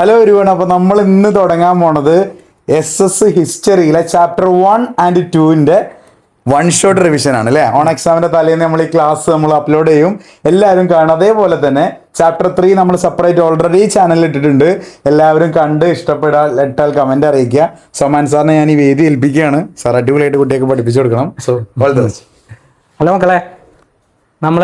Hello everyone. അപ്പോൾ നമ്മൾ ഇന്ന് തുടങ്ങാൻ പോണത് SS ഹിസ്റ്ററിയിലെ chapter 1 and 2 one shot revision ആണ് അല്ലേ. ഓൺ എക്സാമിന്റെ തലേന്ന് നമ്മൾ ഈ ക്ലാസ് നമ്മൾ അപ്ലോഡ് ചെയ്യും, എല്ലാവരും കാണും. അതേപോലെ തന്നെ ചാപ്റ്റർ 3 നമ്മൾ സെപ്പറേറ്റ് ഓൾറെഡി ചാനലിൽ ഇട്ടിട്ടുണ്ട്. എല്ലാവരും കണ്ട് ഇഷ്ടപ്പെട്ടാൽ കമന്റ് അറിയിക്കുക. സോമാൻ സാറിനെ ഞാൻ ഈ വേദി ഏൽപ്പിക്കുകയാണ്. സാർ അടിപൊളിയായിട്ട് കുട്ടിയൊക്കെ പഠിപ്പിച്ചു കൊടുക്കണം. So all the best. Hello മക്കളെ, നമ്മൾ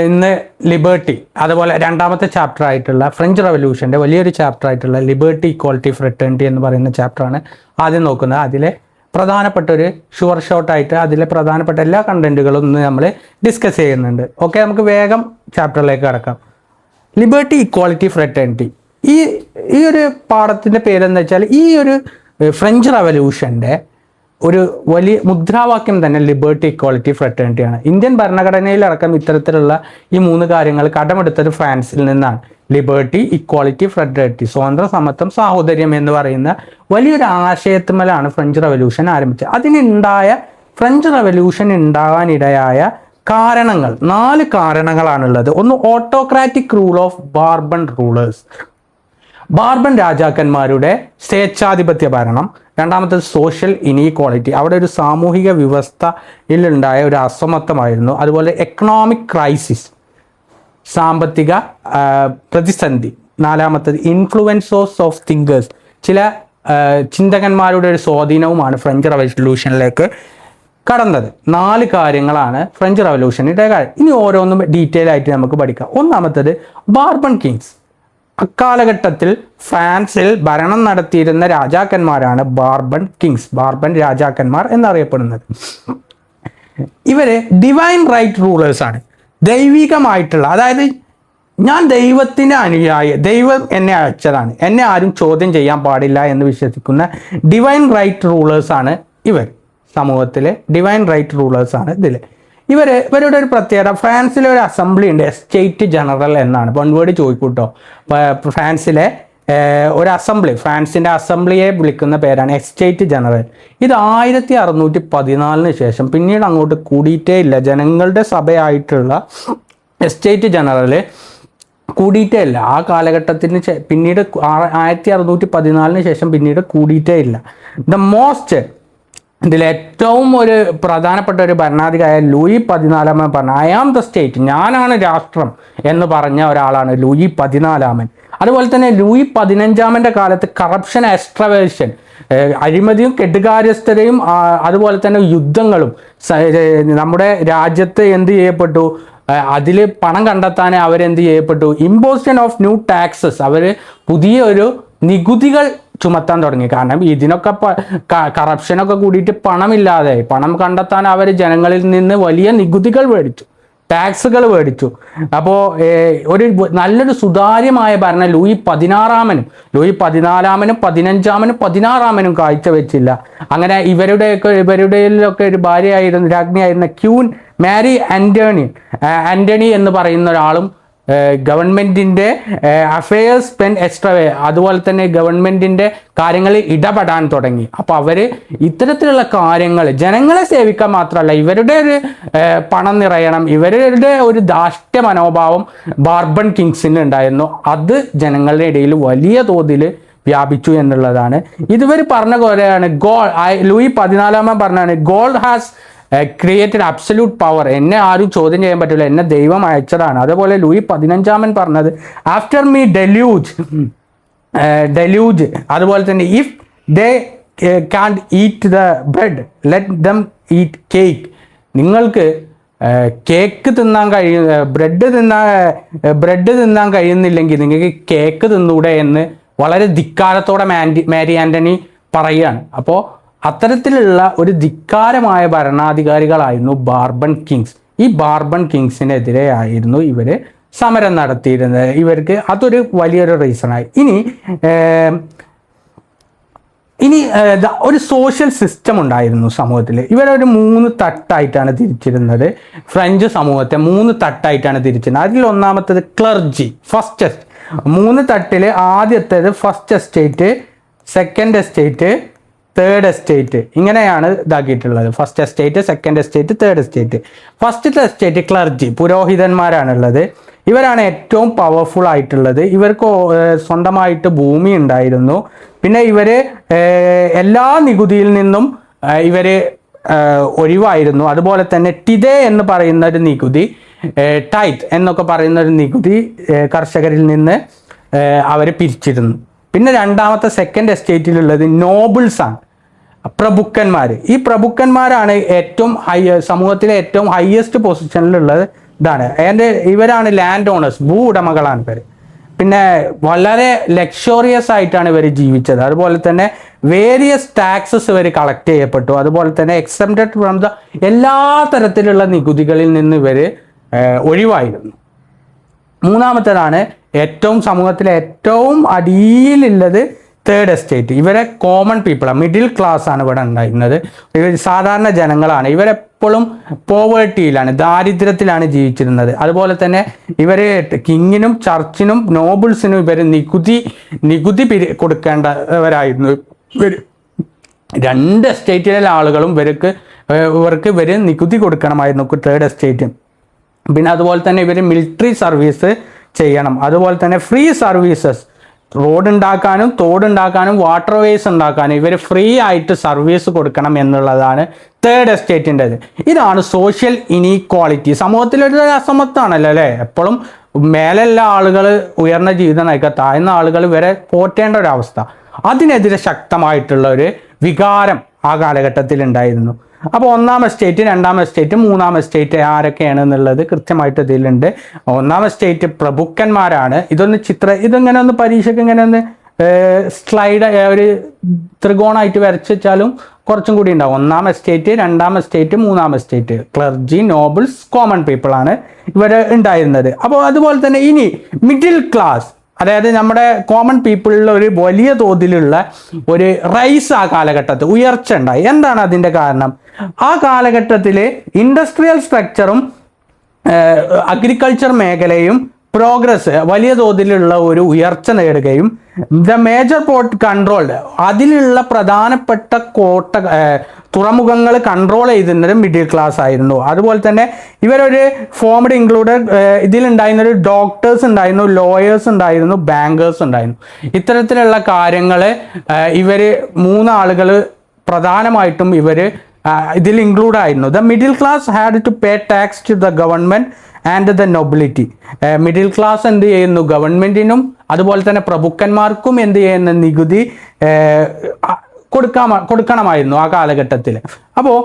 ഇന്ന് ലിബേർട്ടി, അതുപോലെ രണ്ടാമത്തെ ചാപ്റ്റർ ആയിട്ടുള്ള ഫ്രഞ്ച് റവല്യൂഷൻ്റെ വലിയൊരു ചാപ്റ്റർ ആയിട്ടുള്ള ലിബേർട്ടി, ഇക്വാളിറ്റി, ഫ്രറ്റേണിറ്റി എന്ന് പറയുന്ന ചാപ്റ്ററാണ് ആദ്യം നോക്കുന്നത്. അതിലെ പ്രധാനപ്പെട്ട ഒരു ഷുവർ ഷോട്ടായിട്ട് അതിലെ പ്രധാനപ്പെട്ട എല്ലാ കണ്ടന്റുകളും ഇന്ന് നമ്മൾ ഡിസ്കസ് ചെയ്യുന്നുണ്ട്. ഓക്കെ, നമുക്ക് വേഗം ചാപ്റ്ററിലേക്ക് കടക്കാം. Liberty, equality, fraternity. ഈ ഒരു പാഠത്തിൻ്റെ പേരെന്ന് വെച്ചാൽ ഈ ഒരു ഫ്രഞ്ച് റവല്യൂഷൻ്റെ ഒരു വലിയ മുദ്രാവാക്യം തന്നെ ലിബേർട്ടി, ഇക്വാളിറ്റി, ഫ്രറ്റേണിറ്റി ആണ്. ഇന്ത്യൻ ഭരണഘടനയിലടക്കം ഇത്തരത്തിലുള്ള ഈ മൂന്ന് കാര്യങ്ങൾ കടമെടുത്തത് ഫ്രാൻസിൽ നിന്നാണ്. ലിബേർട്ടി, ഇക്വാളിറ്റി, ഫ്രറ്റേണിറ്റി, സ്വാതന്ത്ര്യം, സമത്വം, സാഹോദര്യം എന്ന് പറയുന്ന വലിയൊരു ആശയത്തിന്മേലാണ് ഫ്രഞ്ച് റവല്യൂഷൻ ആരംഭിച്ചത്. അതിനുണ്ടായ ഫ്രഞ്ച് റവല്യൂഷൻ ഉണ്ടാകാനിടയായ കാരണങ്ങൾ 4 കാരണങ്ങളാണുള്ളത്. ഒന്ന്, ഓട്ടോക്രാറ്റിക് റൂൾ ഓഫ് ബാർബൺ റൂളേഴ്സ്, ബാർബൺ രാജാക്കന്മാരുടെ സ്വേച്ഛാധിപത്യ ഭരണം. രണ്ടാമത്തേത് സോഷ്യൽ ഇനീക്വാളിറ്റി, അവിടെ ഒരു സാമൂഹിക വ്യവസ്ഥയിലുണ്ടായ ഒരു അസമത്വമായിരുന്നു. അതുപോലെ എക്കണോമിക് ക്രൈസിസ്, സാമ്പത്തിക പ്രതിസന്ധി. നാലാമത്തേത് ഇൻഫ്ലുവൻസേഴ്സ് ഓഫ് തിങ്കേഴ്സ്, ചില ചിന്തകന്മാരുടെ ഒരു സ്വാധീനവുമാണ് ഫ്രഞ്ച് റവല്യൂഷനിലേക്ക് കടന്നത്. 4 കാര്യങ്ങളാണ് ഫ്രഞ്ച് റവല്യൂഷൻ്റെ കാര്യം. ഇനി ഓരോന്നും ഡീറ്റെയിൽ ആയിട്ട് നമുക്ക് പഠിക്കാം. ഒന്നാമത്തേത് ബാർബൺ കിങ്സ്. അക്കാലഘട്ടത്തിൽ ഫ്രാൻസിൽ ഭരണം നടത്തിയിരുന്ന രാജാക്കന്മാരാണ് ബാർബൺ കിങ്സ്, ബാർബൺ രാജാക്കന്മാർ എന്നറിയപ്പെടുന്നത്. ഇവര് ഡിവൈൻ റൈറ്റ് റൂളേഴ്സ് ആണ്. ദൈവികമായിട്ടുള്ള, അതായത് ഞാൻ ദൈവത്തിൻ്റെ അനുയായി, ദൈവം എന്നെ അയച്ചതാണ്, എന്നെ ആരും ചോദ്യം ചെയ്യാൻ പാടില്ല എന്ന് വിശ്വസിക്കുന്ന ഡിവൈൻ റൈറ്റ് റൂളേഴ്സ് ആണ് ഇവർ. സമൂഹത്തിലെ ഡിവൈൻ റൈറ്റ് റൂളേഴ്സ് ആണ് ഇതിൽ. ഇവരുടെ ഒരു പ്രത്യേകത, ഫ്രാൻസിലെ ഒരു അസംബ്ലി ഉണ്ട്, എസ്റ്റേറ്റ് ജനറൽ എന്നാണ്. വൺ വേർഡ് ചോദിക്കൂട്ടോ. ഫ്രാൻസിലെ ഒരു അസംബ്ലി, ഫ്രാൻസിൻ്റെ അസംബ്ലിയെ വിളിക്കുന്ന പേരാണ് എസ്റ്റേറ്റ് ജനറൽ. ഇത് 1614 ശേഷം പിന്നീട് അങ്ങോട്ട് കൂടിയിട്ടേ ഇല്ല. ജനങ്ങളുടെ സഭയായിട്ടുള്ള എസ്റ്റേറ്റ് ജനറൽ കൂടിയിട്ടേ ഇല്ല. ആ കാലഘട്ടത്തിന് പിന്നീട് 1614 ശേഷം പിന്നീട് കൂടിയിട്ടേ ഇല്ല. ഇതിൽ ഏറ്റവും ഒരു പ്രധാനപ്പെട്ട ഒരു ഭരണാധികാരി ലൂയി 14 പറഞ്ഞ ഐ ആം ദ സ്റ്റേറ്റ്, ഞാനാണ് രാഷ്ട്രം എന്ന് പറഞ്ഞ ഒരാളാണ് ലൂയി 14. അതുപോലെ തന്നെ ലൂയി 15 കാലത്ത് കറപ്ഷൻ, എക്സ്ട്രവേഷൻ, അഴിമതിയും കെട്ടുകാര്യസ്ഥതയും അതുപോലെ തന്നെ യുദ്ധങ്ങളും നമ്മുടെ രാജ്യത്ത് എന്ത് ചെയ്യപ്പെട്ടു, അതിൽ പണം കണ്ടെത്താൻ അവരെന്ത് ചെയ്യപ്പെട്ടു, ഇമ്പോസിഷൻ ഓഫ് ന്യൂ ടാക്സസ്, അവർ പുതിയ ഒരു നികുതികൾ ചുമത്താൻ തുടങ്ങി. കാരണം ഇതിനൊക്കെ കറപ്ഷനൊക്കെ കൂടിയിട്ട് പണമില്ലാതെ, പണം കണ്ടെത്താൻ അവർ ജനങ്ങളിൽ നിന്ന് വലിയ നികുതികൾ മേടിച്ചു, ടാക്സുകൾ മേടിച്ചു. അപ്പോൾ ഒരു നല്ലൊരു സുതാര്യമായ ഭരണം ലൂയി 16 ലൂയി 14 15 16 കാഴ്ചവെച്ചില്ല. അങ്ങനെ ഇവരുടെയൊക്കെ ഒരു ഭാര്യയായിരുന്നു, രാജ്ഞിയായിരുന്ന ക്യൂൻ മാരി ആന്റണി എന്ന് പറയുന്ന ഒരാളും ഗവൺമെൻറ്റിൻ്റെ അഫയേഴ്സ് പെൻ എക്സ്ട്രവേ, അതുപോലെ തന്നെ ഗവൺമെൻറ്റിൻ്റെ കാര്യങ്ങളിൽ ഇടപെടാൻ തുടങ്ങി. അപ്പോൾ അവർ ഇത്തരത്തിലുള്ള കാര്യങ്ങൾ ജനങ്ങളെ സേവിക്കാൻ മാത്രമല്ല, ഇവരുടെ ഒരു പണം നിറയണം, ഇവരുടെ ഒരു ധാർഷ്ട്യ മനോഭാവം ബാർബൺ കിങ്സിന് ഉണ്ടായിരുന്നു. അത് ജനങ്ങളുടെ ഇടയിൽ വലിയ തോതിൽ വ്യാപിച്ചു എന്നുള്ളതാണ്. ഇതുവരെ പറഞ്ഞ പോലെയാണ് ലൂയി 14 പറഞ്ഞാണ് God has created absolute power, എന്നെ ആരും ചോദ്യം ചെയ്യാൻ പറ്റില്ല, എന്നെ ദൈവം അയച്ചതാണ്. അതേപോലെ ലൂയി 15 പറഞ്ഞത് ആഫ്റ്റർ മീ ഡെല്യൂജ്, അതുപോലെ തന്നെ if they can't eat the bread let them eat cake, നിങ്ങൾക്ക് കേക്ക് തിന്നാൻ ബ്രെഡ് തിന്നാൻ കഴിയുന്നില്ലെങ്കിൽ നിങ്ങൾക്ക് കേക്ക് തിന്നൂടെ എന്ന് വളരെ ധിക്കാരത്തോടെ മാരി ആന്റണി പറയുകയാണ്. അപ്പോൾ അത്തരത്തിലുള്ള ഒരു ധിക്കാരമായ ഭരണാധികാരികളായിരുന്നു ബാർബൺ കിങ്സ്. ഈ ബാർബൺ കിങ്സിനെതിരെ ആയിരുന്നു ഇവർ സമരം നടത്തിയിരുന്നത്. ഇവർക്ക് അതൊരു വലിയൊരു റീസണായി. ഇനി ഒരു സോഷ്യൽ സിസ്റ്റം ഉണ്ടായിരുന്നു സമൂഹത്തിൽ. ഇവരൊരു 3 തട്ടായിട്ടാണ് തിരിച്ചിരുന്നത്. ഫ്രഞ്ച് സമൂഹത്തെ 3 തട്ടായിട്ടാണ് തിരിച്ചിരുന്നത്. അതിൽ ഒന്നാമത്തേത് ക്ലർജി, ഫസ്റ്റ് 3 തട്ടിൽ ആദ്യത്തേത് first estate, second estate, third estate, ഇങ്ങനെയാണ് ഇതാക്കിയിട്ടുള്ളത്. First estate, second estate, third estate. ഫസ്റ്റത്തെ എസ്റ്റേറ്റ് ക്ലർജി, പുരോഹിതന്മാരാണുള്ളത്. ഇവരാണ് ഏറ്റവും പവർഫുൾ ആയിട്ടുള്ളത്. ഇവർക്ക് സ്വന്തമായിട്ട് ഭൂമി ഉണ്ടായിരുന്നു. പിന്നെ ഇവര് എല്ലാ നികുതിയിൽ നിന്നും ഇവര് ഒഴിവായിരുന്നു. അതുപോലെ തന്നെ ടിദേ എന്ന് പറയുന്ന ഒരു നികുതി, ടൈത്ത് എന്നൊക്കെ പറയുന്ന ഒരു നികുതി കർഷകരിൽ നിന്ന് അവർ പിരിച്ചിരുന്നു. പിന്നെ രണ്ടാമത്തെ സെക്കൻഡ് എസ്റ്റേറ്റിലുള്ളത് നോബിൾസ് ആണ്, പ്രഭുക്കന്മാർ. ഈ പ്രഭുക്കന്മാരാണ് ഏറ്റവും സമൂഹത്തിലെ ഏറ്റവും ഹയസ്റ്റ് പൊസിഷനിലുള്ളത്. ഇതാണ് ഇവരാണ് ലാൻഡ് ഓണേഴ്സ്, ഭൂ ഉടമകളാണ് ഇവർ. പിന്നെ വളരെ ലക്ഷറിയസ് ആയിട്ടാണ് ഇവർ ജീവിച്ചത്. അതുപോലെ തന്നെ വേരിയസ് ടാക്സസ് ഇവർ കളക്ട് ചെയ്യപ്പെട്ടു. അതുപോലെ തന്നെ എക്സംപ്റ്റഡ് ഫ്രം ദ എല്ലാ തരത്തിലുള്ള നികുതികളിൽ നിന്ന് ഇവർ ഒഴിവായിരുന്നു. മൂന്നാമത്തേതാണ് സമൂഹത്തിലെ ഏറ്റവും അടിയിലുള്ളത് തേർഡ് എസ്റ്റേറ്റ്. ഇവരെ കോമൺ പീപ്പിളാണ്, മിഡിൽ ക്ലാസ് ആണ് ഇവിടെ ഉണ്ടായിരുന്നത്. സാധാരണ ജനങ്ങളാണ്. ഇവരെപ്പോഴും പോവേർട്ടിയിലാണ്, ദാരിദ്ര്യത്തിലാണ് ജീവിച്ചിരുന്നത്. അതുപോലെ തന്നെ ഇവർ കിങ്ങിനും ചർച്ചിനും നോബിൾസിനും ഇവർ നികുതി കൊടുക്കേണ്ടവരായിരുന്നു. രണ്ട് എസ്റ്റേറ്റിലെ ആളുകളും ഇവർക്ക് നികുതി കൊടുക്കണമായിരുന്നു, തേർഡ് എസ്റ്റേറ്റ്. പിന്നെ അതുപോലെ തന്നെ ഇവർ മിലിറ്ററി സർവീസ് ചെയ്യണം. അതുപോലെ തന്നെ ഫ്രീ സർവീസസ്, റോഡ് ഉണ്ടാക്കാനും തോടുണ്ടാക്കാനും വാട്ടർ വേസ് ഉണ്ടാക്കാനും ഇവർ ഫ്രീ ആയിട്ട് സർവീസ് കൊടുക്കണം എന്നുള്ളതാണ് തേർഡ് എസ്റ്റേറ്റിൻ്റെത്. ഇതാണ് സോഷ്യൽ ഇനീക്വാളിറ്റി. സമൂഹത്തിലൊരു അസമത്വമാണല്ലോ അല്ലേ. എപ്പോഴും മേലെയുള്ള ആളുകൾ ഉയർന്ന ജീവിതം നയിക്കുക, താഴ്ന്ന ആളുകൾ ഇവരെ പോറ്റേണ്ട ഒരവസ്ഥ. അതിനെതിരെ ശക്തമായിട്ടുള്ള ഒരു വികാരം ആ കാലഘട്ടത്തിൽ ഉണ്ടായിരുന്നു. അപ്പോൾ ഒന്നാം എസ്റ്റേറ്റ്, രണ്ടാം എസ്റ്റേറ്റ്, മൂന്നാം എസ്റ്റേറ്റ് ആരൊക്കെയാണ് എന്നുള്ളത് കൃത്യമായിട്ട് ഇതിലുണ്ട്. ഒന്നാം എസ്റ്റേറ്റ് പ്രഭുക്കന്മാരാണ്. ഇതിങ്ങനെ ഒന്ന് പരീക്ഷയ്ക്ക് ഇങ്ങനെ ഒന്ന് സ്ലൈഡ് ഒരു ത്രികോണമായിട്ട് വരച്ച് വെച്ചാലും കുറച്ചും കൂടി ഉണ്ടാവും. ഒന്നാം എസ്റ്റേറ്റ്, രണ്ടാം എസ്റ്റേറ്റ്, മൂന്നാം estate. Clergy, nobles, common people ആണ് ഇവർ ഉണ്ടായിരുന്നത്. അപ്പോൾ അതുപോലെ തന്നെ ഇനി മിഡിൽ ക്ലാസ്, അതായത് നമ്മുടെ കോമൺ പീപ്പിളിൽ ഒരു വലിയ തോതിലുള്ള ഒരു റൈസ് ആ കാലഘട്ടത്തിൽ ഉയർച്ച ഉണ്ടായി. എന്താണ് അതിൻ്റെ കാരണം? ആ കാലഘട്ടത്തിൽ ഇൻഡസ്ട്രിയൽ സ്ട്രക്ചറും അഗ്രികൾച്ചർ മേഖലയും പ്രോഗ്രസ് വലിയ തോതിലുള്ള ഒരു ഉയർച്ച നേടുകയും ദ മേജർ പോർട്ട് കൺട്രോൾഡ്, അതിലുള്ള പ്രധാനപ്പെട്ട തുറമുഖങ്ങൾ കൺട്രോൾ ചെയ്തിരുന്നത് മിഡിൽ ക്ലാസ് ആയിരുന്നു. അതുപോലെ തന്നെ ഇവരൊരു ഫോംഡ് ഇൻക്ലൂഡഡ്, ഇതിലുണ്ടായിരുന്നൊരു ഡോക്ടേഴ്സ് ഉണ്ടായിരുന്നു, ലോയേഴ്സ് ഉണ്ടായിരുന്നു, ബാങ്കേഴ്സ് ഉണ്ടായിരുന്നു. ഇത്തരത്തിലുള്ള കാര്യങ്ങൾ ഇവർ മൂന്നാളുകൾ പ്രധാനമായിട്ടും ഇതിൽ ഇൻക്ലൂഡ് ആയിരുന്നു. The middle class had to pay tax to the government and the nobility. Middle class എന്ത് ചെയ്യുന്നു? ഗവൺമെൻറ്റിനും അതുപോലെ തന്നെ പ്രഭുക്കന്മാർക്കും എന്ത് ചെയ്യുന്ന നികുതി കൊടുക്കണമായിരുന്നു ആ കാലഘട്ടത്തിൽ. അപ്പോൾ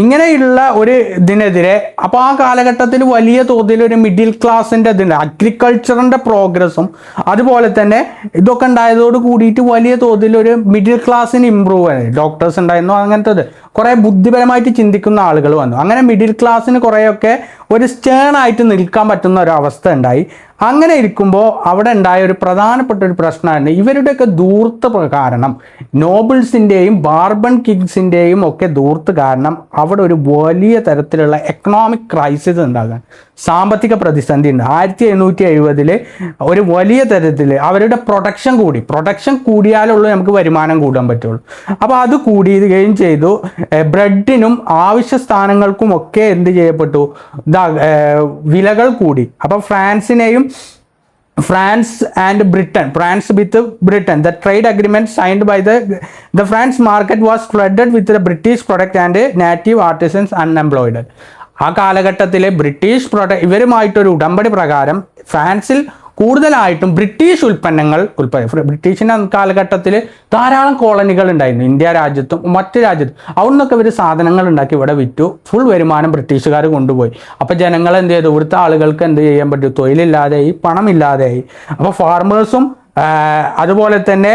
ഇങ്ങനെയുള്ള ഒരു ഇതിനെതിരെ അപ്പോൾ ആ കാലഘട്ടത്തിൽ വലിയ തോതിൽ ഒരു മിഡിൽ ക്ലാസിൻ്റെ ഇതുണ്ട്. അഗ്രികൾച്ചറിൻ്റെ പ്രോഗ്രസ്സും അതുപോലെ തന്നെ ഇതൊക്കെ ഉണ്ടായതോട് കൂടിയിട്ട് വലിയ തോതിൽ ഒരു മിഡിൽ ക്ലാസ്സിന് ഇമ്പ്രൂവ് ആയി. ഡോക്ടേഴ്സ് ഉണ്ടായിരുന്നു, അങ്ങനത്തെ കുറേ ബുദ്ധിപരമായിട്ട് ചിന്തിക്കുന്ന ആളുകൾ വന്നു. അങ്ങനെ മിഡിൽ ക്ലാസ്സിന് കുറേയൊക്കെ ഒരു സ്റ്റേണായിട്ട് നിൽക്കാൻ പറ്റുന്ന ഒരു അവസ്ഥ ഉണ്ടായി. അങ്ങനെ ഇരിക്കുമ്പോൾ അവിടെ ഉണ്ടായ ഒരു പ്രധാനപ്പെട്ട ഒരു പ്രശ്നമാണ് ഇവരുടെയൊക്കെ ധൂർത്ത് കാരണം, നോബിൾസിൻ്റെയും ബാർബൺ കിങ്സിൻ്റെയും ഒക്കെ ധൂർത്ത് കാരണം അവിടെ ഒരു വലിയ തരത്തിലുള്ള എക്കണോമിക് ക്രൈസിസ് ഉണ്ടാകാൻ, സാമ്പത്തിക പ്രതിസന്ധി ഉണ്ട്. 1770 ഒരു വലിയ തരത്തിൽ അവരുടെ പ്രൊഡക്ഷൻ കൂടിയാലുള്ളൂ നമുക്ക് വരുമാനം കൂടാൻ പറ്റുള്ളൂ. അപ്പോൾ അത് കൂടിയുകയും ചെയ്തു. ബ്രെഡിനും ആവശ്യ സ്ഥാനങ്ങൾക്കും ഒക്കെ എന്ത് ചെയ്യപ്പെട്ടു? വിലകൾ കൂടി. അപ്പോൾ France and Britain, France with Britain, the trade agreement signed by the France market was flooded with the British product and native artisans unemployed. ആ കാലഘട്ടത്തിലെ ഇവരുമായിട്ടൊരു ഉടമ്പടി പ്രകാരം ഫ്രാൻസിൽ കൂടുതലായിട്ടും ബ്രിട്ടീഷ് ബ്രിട്ടീഷിൻ്റെ കാലഘട്ടത്തിൽ ധാരാളം കോളനികൾ ഉണ്ടായിരുന്നു ഇന്ത്യ രാജ്യത്തും മറ്റ് രാജ്യത്തും. അവിടെ നിന്നൊക്കെ ഇവർ സാധനങ്ങൾ ഉണ്ടാക്കി ഇവിടെ വിറ്റു. ഫുൾ വരുമാനം ബ്രിട്ടീഷുകാർ കൊണ്ടുപോയി. അപ്പോൾ ജനങ്ങൾ എന്ത് ചെയ്തു? ഇവിടുത്തെ ആളുകൾക്ക് എന്ത് ചെയ്യാൻ പറ്റും? തൊഴിലില്ലാതെയായി, പണമില്ലാതെയായി. അപ്പോൾ ഫാർമേഴ്സും അതുപോലെ തന്നെ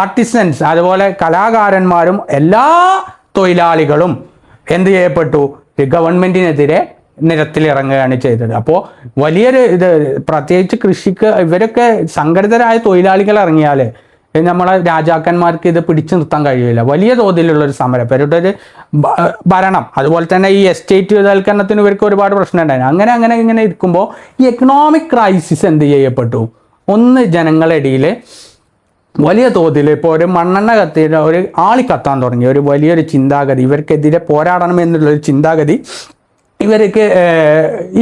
ആർട്ടിസൻസ്, അതുപോലെ കലാകാരന്മാരും എല്ലാ തൊഴിലാളികളും എന്ത് ചെയ്യപ്പെട്ടു? ഗവൺമെൻറ്റിനെതിരെ നിരത്തിലിറങ്ങുകയാണ് ചെയ്തത്. അപ്പോൾ വലിയൊരു പ്രത്യേകിച്ച് കൃഷിക്ക് ഇവരൊക്കെ സംഘടിതരായ തൊഴിലാളികൾ ഇറങ്ങിയാൽ നമ്മളെ രാജാക്കന്മാർക്ക് ഇത് പിടിച്ചു നിർത്താൻ കഴിയില്ല. വലിയ തോതിലുള്ളൊരു സമരം, ഇവരുടെ ഒരു ഭരണം, അതുപോലെ തന്നെ ഈ എസ്റ്റേറ്റ് വൽക്കരണത്തിന് ഇവർക്ക് ഒരുപാട് പ്രശ്നം ഉണ്ടായിരുന്നു. ഇങ്ങനെ ഇരിക്കുമ്പോൾ ഈ എക്കണോമിക് ക്രൈസിസ് എന്ത് ചെയ്യപ്പെട്ടു? ഒന്ന്, ജനങ്ങളുടെ ഇടയിൽ വലിയ തോതിൽ ഇപ്പോൾ ഒരു മണ്ണെണ്ണ കത്തിയിട്ട് ഒരു ആളി കത്താൻ തുടങ്ങി ഒരു വലിയൊരു ചിന്താഗതി, ഇവർക്കെതിരെ പോരാടണം എന്നുള്ളൊരു ചിന്താഗതി ഇവർക്ക്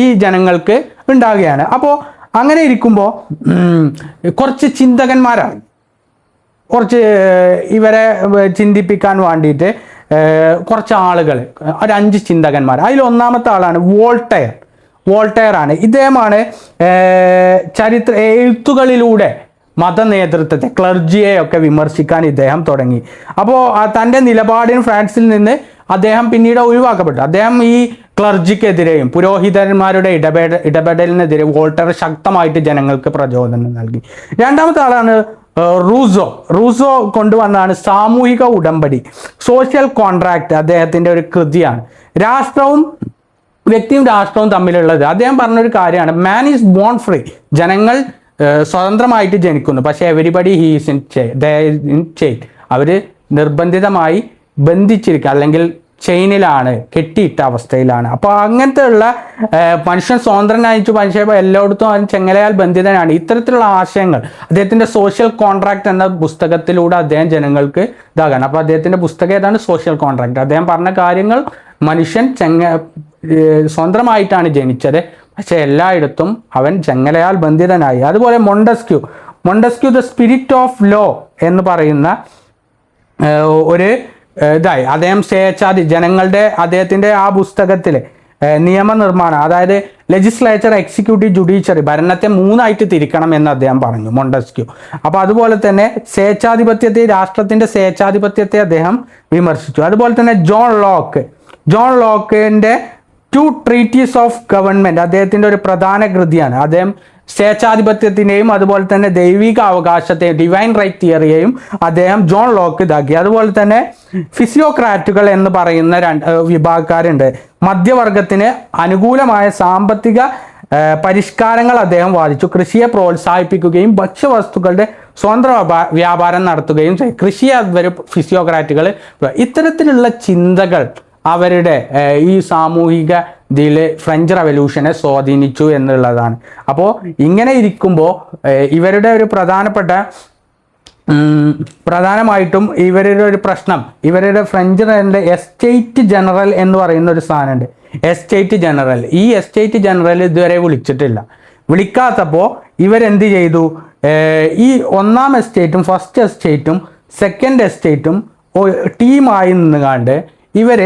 ഈ ജനങ്ങൾക്ക് ഉണ്ടാകുകയാണ്. അപ്പോൾ അങ്ങനെ ഇരിക്കുമ്പോൾ കുറച്ച് ചിന്തകന്മാരാണ്, കുറച്ച് ഇവരെ ചിന്തിപ്പിക്കാൻ വേണ്ടിയിട്ട് കുറച്ച് ആളുകൾ, ഒരു 5 ചിന്തകന്മാർ. അതിൽ ഒന്നാമത്തെ ആളാണ് വോൾട്ടയർ ആണ്. ഇദ്ദേഹമാണ് എഴുത്തുകളിലൂടെ മത നേതൃത്വത്തെ, ക്ലർജിയെയൊക്കെ വിമർശിക്കാൻ ഇദ്ദേഹം തുടങ്ങി. അപ്പോൾ തൻ്റെ നിലപാടിന് ഫ്രാൻസിൽ നിന്ന് അദ്ദേഹം പിന്നീട് ഒഴിവാക്കപ്പെട്ടു. അദ്ദേഹം ഈ ക്ലർജിക്കെതിരെയും പുരോഹിതന്മാരുടെ ഇടപെടലിനെതിരെ വോൾട്ടർ ശക്തമായിട്ട് ജനങ്ങൾക്ക് പ്രചോദനം നൽകി. രണ്ടാമത്തെ ആളാണ് റൂസോ കൊണ്ടുവന്നതാണ് സാമൂഹിക ഉടമ്പടി, സോഷ്യൽ കോൺട്രാക്ട്. അദ്ദേഹത്തിൻ്റെ ഒരു കൃതിയാണ്. വ്യക്തിയും രാഷ്ട്രവും തമ്മിലുള്ളത്. അദ്ദേഹം പറഞ്ഞൊരു കാര്യമാണ്, മാൻ ഈസ് ബോൺ ഫ്രീ. ജനങ്ങൾ സ്വതന്ത്രമായിട്ട് ജനിക്കുന്നു, പക്ഷേ എവരിബഡി ഹീസ് ഇൻ ചെയിൻ. അവർ നിർബന്ധിതമായി ബന്ധിച്ചിരിക്കുക, അല്ലെങ്കിൽ ചെയിനിലാണ്, കെട്ടിയിട്ട അവസ്ഥയിലാണ്. അപ്പോൾ അങ്ങനത്തെ ഉള്ള മനുഷ്യൻ സ്വതന്ത്രനായിട്ട് മനുഷ്യ എല്ലായിടത്തും അവൻ ചെങ്ങലയാൽ ബന്ധിതനാണ്. ഇത്തരത്തിലുള്ള ആശയങ്ങൾ അദ്ദേഹത്തിൻ്റെ സോഷ്യൽ കോൺട്രാക്ട് എന്ന പുസ്തകത്തിലൂടെ അദ്ദേഹം ജനങ്ങൾക്ക് ഇതാകാണ്. അപ്പോൾ അദ്ദേഹത്തിൻ്റെ പുസ്തകം ഏതാണ്? Social contract. അദ്ദേഹം പറഞ്ഞ കാര്യങ്ങൾ, മനുഷ്യൻ സ്വതന്ത്രമായിട്ടാണ് ജനിച്ചത്, പക്ഷെ എല്ലായിടത്തും അവൻ ചെങ്ങലയാൽ ബന്ധിതനായി. അതുപോലെ Montesquieu the spirit of law എന്ന് പറയുന്ന ഒരു ഇതായി. അദ്ദേഹം ജനങ്ങളുടെ അദ്ദേഹത്തിൻ്റെ ആ പുസ്തകത്തിൽ നിയമനിർമ്മാണം, അതായത് ലെജിസ്ലേച്ചർ, എക്സിക്യൂട്ടീവ്, ജുഡീഷ്യറി, ഭരണത്തെ 3ആയിട്ട് തിരിക്കണം എന്ന് അദ്ദേഹം പറഞ്ഞു, മൊണ്ടസ്ക്യൂ. അപ്പോൾ അതുപോലെ തന്നെ രാഷ്ട്രത്തിൻ്റെ സ്വേച്ഛാധിപത്യത്തെ അദ്ദേഹം വിമർശിച്ചു. അതുപോലെ തന്നെ ജോൺ ലോക്കിൻ്റെ 2 ട്രീറ്റീസ് ഓഫ് ഗവൺമെൻറ് അദ്ദേഹത്തിൻ്റെ ഒരു പ്രധാന കൃതിയാണ്. അദ്ദേഹം സ്വേച്ഛാധിപത്യത്തിനെയും അതുപോലെ തന്നെ ദൈവിക അവകാശത്തെയും, ഡിവൈൻ റൈറ്റ് തിയറിയെയും അദ്ദേഹം ജോൺ ലോക്ക് ഇതാക്കി. അതുപോലെ തന്നെ ഫിസിയോക്രാറ്റുകൾ എന്ന് പറയുന്ന 2 വിഭാഗക്കാരുണ്ട്. മധ്യവർഗത്തിന് അനുകൂലമായ സാമ്പത്തിക പരിഷ്കാരങ്ങൾ അദ്ദേഹം വാദിച്ചു. കൃഷിയെ പ്രോത്സാഹിപ്പിക്കുകയും ഭക്ഷ്യവസ്തുക്കളുടെ സ്വതന്ത്ര വ്യാപാരം നടത്തുകയും ചെയ്യും. കൃഷിയെ ഫിസിയോക്രാറ്റുകൾ. ഇത്തരത്തിലുള്ള ചിന്തകൾ അവരുടെ ഈ സാമൂഹിക ഫ്രഞ്ച് റവല്യൂഷനെ സ്വാധീനിച്ചു എന്നുള്ളതാണ്. അപ്പോൾ ഇങ്ങനെ ഇരിക്കുമ്പോൾ ഇവരുടെ ഒരു പ്രധാനമായിട്ടും ഇവരുടെ ഒരു പ്രശ്നം, ഇവരുടെ ഫ്രഞ്ച് എസ്റ്റേറ്റ് ജനറൽ എന്ന് പറയുന്ന ഒരു സാധനമുണ്ട്. Estate general. ഈ എസ്റ്റേറ്റ് ജനറൽ ഇതുവരെ വിളിച്ചിട്ടില്ല. വിളിക്കാത്തപ്പോൾ ഇവരെന്ത് ചെയ്തു? ഈ 1ാം എസ്റ്റേറ്റും ഫസ്റ്റ് എസ്റ്റേറ്റും സെക്കൻഡ് എസ്റ്റേറ്റും ടീമായി നിന്നുകാണ്ട് ഇവർ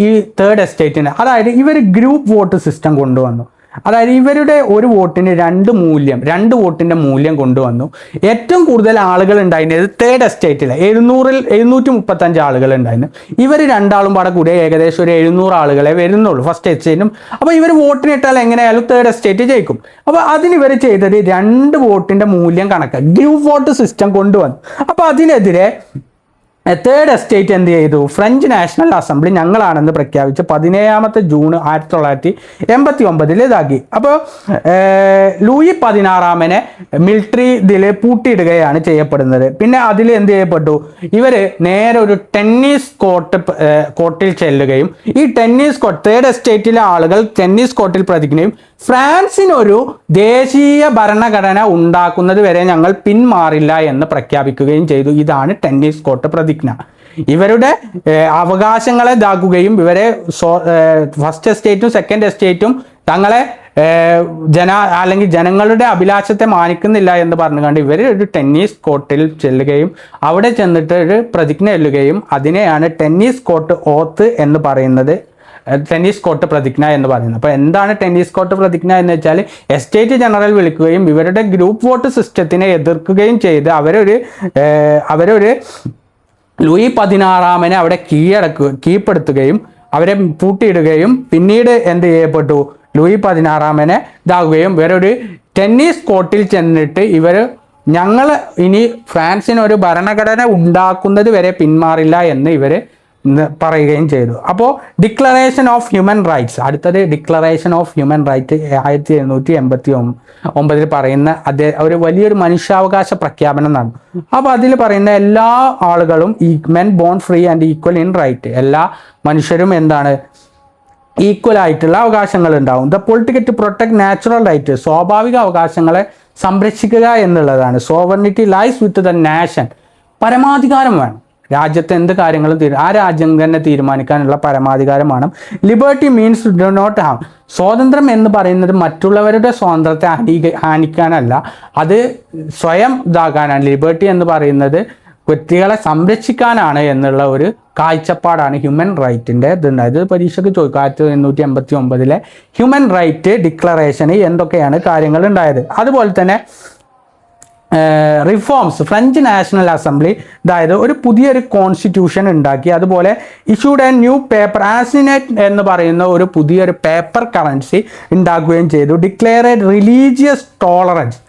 ഈ 3rd എസ്റ്റേറ്റിന്, അതായത് ഇവർ ഗ്രൂപ്പ് വോട്ട് സിസ്റ്റം കൊണ്ടുവന്നു. അതായത് ഇവരുടെ ഒരു വോട്ടിന് 2 വോട്ടിൻ്റെ മൂല്യം കൊണ്ടുവന്നു. ഏറ്റവും കൂടുതൽ ആളുകൾ ഉണ്ടായിരുന്നത് 3rd എസ്റ്റേറ്റിൽ 735 ആളുകൾ ഉണ്ടായിരുന്നു. ഇവർ രണ്ടാളും പാടെ കൂടി ഏകദേശം ഒരു 700 ആളുകളെ വരുന്നുള്ളൂ ഫസ്റ്റ് എസ്റ്റേറ്റിനും. അപ്പോൾ ഇവർ വോട്ടിനിട്ടാൽ എങ്ങനെയായാലും 3rd എസ്റ്റേറ്റ് ജയിക്കും. അപ്പോൾ അതിന് ഇവർ ചെയ്തത് 2 വോട്ടിൻ്റെ മൂല്യം കണക്കാക്കി ഗ്രൂപ്പ് വോട്ട് സിസ്റ്റം കൊണ്ടുവന്നു. അപ്പോൾ അതിനെതിരെ 3rd എസ്റ്റേറ്റ് എന്ത് ചെയ്തു? ഫ്രഞ്ച് നാഷണൽ അസംബ്ലി ഞങ്ങളാണെന്ന് പ്രഖ്യാപിച്ച് 17 ജൂൺ 1989 ഇതാക്കി. അപ്പോൾ ലൂയി 16 മിലിറ്ററി ഇതിൽ പൂട്ടിയിടുകയാണ് ചെയ്യപ്പെടുന്നത്. പിന്നെ അതിൽ എന്ത് ചെയ്യപ്പെട്ടു? ഇവർ നേരെ ഒരു ടെന്നീസ് കോർട്ടിൽ ചെല്ലുകയും ഈ ടെന്നീസ് കോർട്ട് 3rd എസ്റ്റേറ്റിലെ ആളുകൾ ടെന്നീസ് കോർട്ടിൽ പ്രതിജ്ഞയും ഫ്രാൻസിനൊരു ദേശീയ ഭരണഘടന ഉണ്ടാക്കുന്നത് വരെ ഞങ്ങൾ പിന്മാറില്ല എന്ന് പ്രഖ്യാപിക്കുകയും ചെയ്തു. ഇതാണ് ടെന്നീസ് കോർട്ട് പ്രതിജ്ഞ. ഇവരുടെ അവകാശങ്ങളെ ഇതാക്കുകയും ഇവരെ ഫസ്റ്റ് എസ്റ്റേറ്റും സെക്കൻഡ് എസ്റ്റേറ്റും തങ്ങളെ അല്ലെങ്കിൽ ജനങ്ങളുടെ അഭിലാഷത്തെ മാനിക്കുന്നില്ല എന്ന് പറഞ്ഞുകൊണ്ട് ഇവർ ഒരു ടെന്നീസ് കോർട്ടിൽ ചെല്ലുകയും അവിടെ ചെന്നിട്ട് ഒരു പ്രതിജ്ഞ ചെല്ലുകയും അതിനെയാണ് ടെന്നീസ് കോർട്ട് ഓത്ത് എന്ന് പറയുന്നത്, ടെന്നീസ് കോർട്ട് പ്രതിജ്ഞ എന്ന് പറയുന്നത്. അപ്പോൾ എന്താണ് ടെന്നീസ് കോർട്ട് പ്രതിജ്ഞ എന്ന് വെച്ചാൽ എസ്റ്റേറ്റ് ജനറൽ വിളിക്കുകയും ഇവരുടെ ഗ്രൂപ്പ് വോട്ട് സിസ്റ്റത്തിനെ എതിർക്കുകയും ചെയ്ത് അവരൊരു ലൂയി 16 അവിടെ കീഴ്പ്പെടുത്തുകയും അവരെ പൂട്ടിയിടുകയും പിന്നീട് എന്ത് ചെയ്യപ്പെട്ടു? ലൂയി 16 ഇതാകുകയും ഇവരൊരു ടെന്നീസ് കോർട്ടിൽ ചെന്നിട്ട് ഞങ്ങൾ ഇനി ഫ്രാൻസിനൊരു ഭരണഘടന ഉണ്ടാക്കുന്നത് വരെ പിന്മാറില്ല എന്ന് ഇവർ പറയുകയും ചെയ്തു. അപ്പോൾ ഡിക്ലറേഷൻ ഓഫ് ഹ്യൂമൻ റൈറ്റ്സ്, അടുത്തത് ഡിക്ലറേഷൻ ഓഫ് ഹ്യൂമൻ റൈറ്റ് 1789 പറയുന്ന ഒരു വലിയൊരു മനുഷ്യാവകാശ പ്രഖ്യാപനം നടന്നു. അപ്പോൾ അതിൽ പറയുന്ന എല്ലാ ആളുകളും men born free and equal in right, എല്ലാ മനുഷ്യരും എന്താണ് ഈക്വൽ ആയിട്ടുള്ള അവകാശങ്ങൾ ഉണ്ടാവും. The political to protect natural right, സ്വാഭാവിക അവകാശങ്ങളെ സംരക്ഷിക്കുക എന്നുള്ളതാണ്. Sovereignty lies with the nation. പരമാധികാരം വേണം. രാജ്യത്തെ എന്ത് കാര്യങ്ങളും ആ രാജ്യം തന്നെ തീരുമാനിക്കാനുള്ള പരമാധികാരം വേണം. Liberty means do not have. സ്വാതന്ത്ര്യം എന്ന് പറയുന്നത് മറ്റുള്ളവരുടെ സ്വാതന്ത്ര്യത്തെ ഹാനിക്കാനല്ല, അത് സ്വയം ഇതാകാനാണ്. ലിബർട്ടി എന്ന് പറയുന്നത് വ്യക്തികളെ സംരക്ഷിക്കാനാണ് എന്നുള്ള ഒരു കാഴ്ചപ്പാടാണ് ഹ്യൂമൻ റൈറ്റിൻ്റെ ഇതുണ്ടായത്. പരീക്ഷയ്ക്ക് ചോദിക്കും 1889 ഹ്യൂമൻ റൈറ്റ് ഡിക്ലറേഷന് എന്തൊക്കെയാണ് കാര്യങ്ങൾ ഉണ്ടായത്. അതുപോലെ തന്നെ റിഫോംസ്. ഫ്രഞ്ച് നാഷണൽ അസംബ്ലി അതായത് ഒരു പുതിയൊരു കോൺസ്റ്റിറ്റ്യൂഷൻ ഉണ്ടാക്കി. അതുപോലെ ഇഷ്യൂഡ് എ ന്യൂ പേപ്പർ ആസിനേറ്റ് എന്ന് പറയുന്ന ഒരു പുതിയൊരു പേപ്പർ കറൻസി ഉണ്ടാക്കുകയും ചെയ്തു. Declare religious tolerance.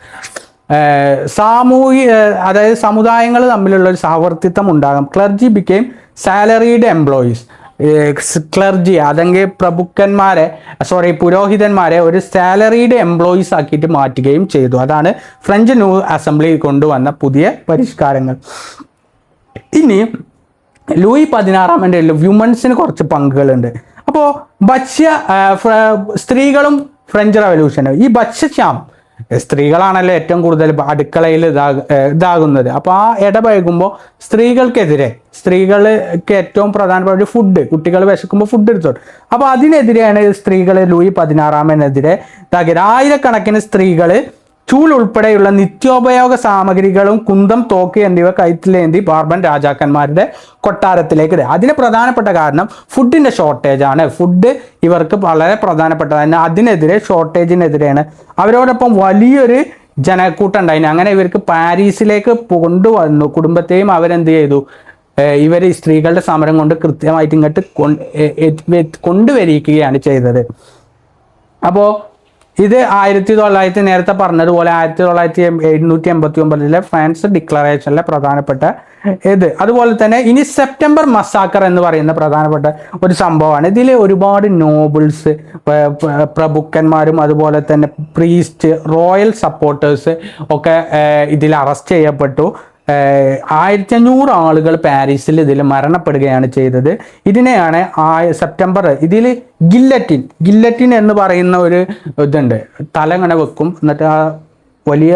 അതായത് സമുദായങ്ങൾ തമ്മിലുള്ള ഒരു സഹവർത്തിത്വം ഉണ്ടാകും. Clergy became salaried employees. Clergy അല്ലെങ്കിൽ പുരോഹിതന്മാരെ ഒരു സാലറീഡ് എംപ്ലോയീസ് ആക്കിയിട്ട് മാറ്റുകയും ചെയ്തു. അതാണ് ഫ്രഞ്ച് ന്യൂ അസംബ്ലി കൊണ്ടുവന്ന പുതിയ പരിഷ്കാരങ്ങൾ. ഇനി ലൂയി 16 വ്യൂമൻസിന് കുറച്ച് പങ്കുകളുണ്ട്. അപ്പോൾ സ്ത്രീകളും ഫ്രഞ്ച് റവല്യൂഷന് ഈ ഭക്ഷ്യക്ഷാമം, സ്ത്രീകളാണല്ലോ ഏറ്റവും കൂടുതൽ അടുക്കളയിൽ ഇതാകുന്നത്. അപ്പോൾ ആ ഇടപഴകുമ്പോൾ സ്ത്രീകൾക്ക് ഏറ്റവും പ്രധാനപ്പെട്ട ഒരു ഫുഡ്, കുട്ടികൾ വിശക്കുമ്പോൾ ഫുഡ് എടുത്തോട്ട്. അപ്പോൾ അതിനെതിരെയാണ് സ്ത്രീകൾ ലൂയി 16 ഇതാക്കിയത്. ആയിരക്കണക്കിന് സ്ത്രീകൾ ചൂൽ ഉൾപ്പെടെയുള്ള നിത്യോപയോഗ സാമഗ്രികളും കുന്തം, തോക്ക് എന്നിവ കൈത്തിലേന്തി ബാർബൻ രാജാക്കന്മാരുടെ കൊട്ടാരത്തിലേക്ക്. അതിന് പ്രധാനപ്പെട്ട കാരണം ഫുഡിൻ്റെ ഷോർട്ടേജാണ്. ഫുഡ് ഇവർക്ക് വളരെ പ്രധാനപ്പെട്ടതാണ്. അതിനെതിരെ ഷോർട്ടേജിനെതിരെയാണ്. അവരോടൊപ്പം വലിയൊരു ജനക്കൂട്ടം ഉണ്ടായിരുന്നു. അങ്ങനെ ഇവർക്ക് പാരീസിലേക്ക് കൊണ്ടുവന്നു. കുടുംബത്തെയും അവരെന്ത് ചെയ്തു, ഇവർ ഈ സ്ത്രീകളുടെ സമരം കൊണ്ട് കൃത്യമായിട്ട് ഇങ്ങോട്ട് കൊണ്ടുവരികയാണ് ചെയ്തത്. അപ്പോൾ ഇത് 1900 നേരത്തെ പറഞ്ഞതുപോലെ 1889 ഫ്രാൻസ് ഡിക്ലറേഷനിലെ പ്രധാനപ്പെട്ട ഇത്. അതുപോലെ തന്നെ ഇനി സെപ്റ്റംബർ മസാക്കർ എന്ന് പറയുന്ന പ്രധാനപ്പെട്ട ഒരു സംഭവമാണ്. ഇതിൽ ഒരുപാട് നോബിൾസ്, പ്രഭുക്കന്മാരും അതുപോലെ തന്നെ പ്രീസ്റ്റ്, റോയൽ സപ്പോർട്ടേഴ്സ് ഒക്കെ ഇതിൽ അറസ്റ്റ് ചെയ്യപ്പെട്ടു. 1500 ആളുകൾ പാരീസിൽ ഇതിൽ മരണപ്പെടുകയാണ് ചെയ്തത്. ഇതിനെയാണ് സെപ്റ്റംബർ ഇതിൽ ഗില്ലറ്റിൻ എന്ന് പറയുന്ന ഒരു ഇതുണ്ട്. തല ഇങ്ങനെ വെക്കും, എന്നിട്ട് ആ വലിയ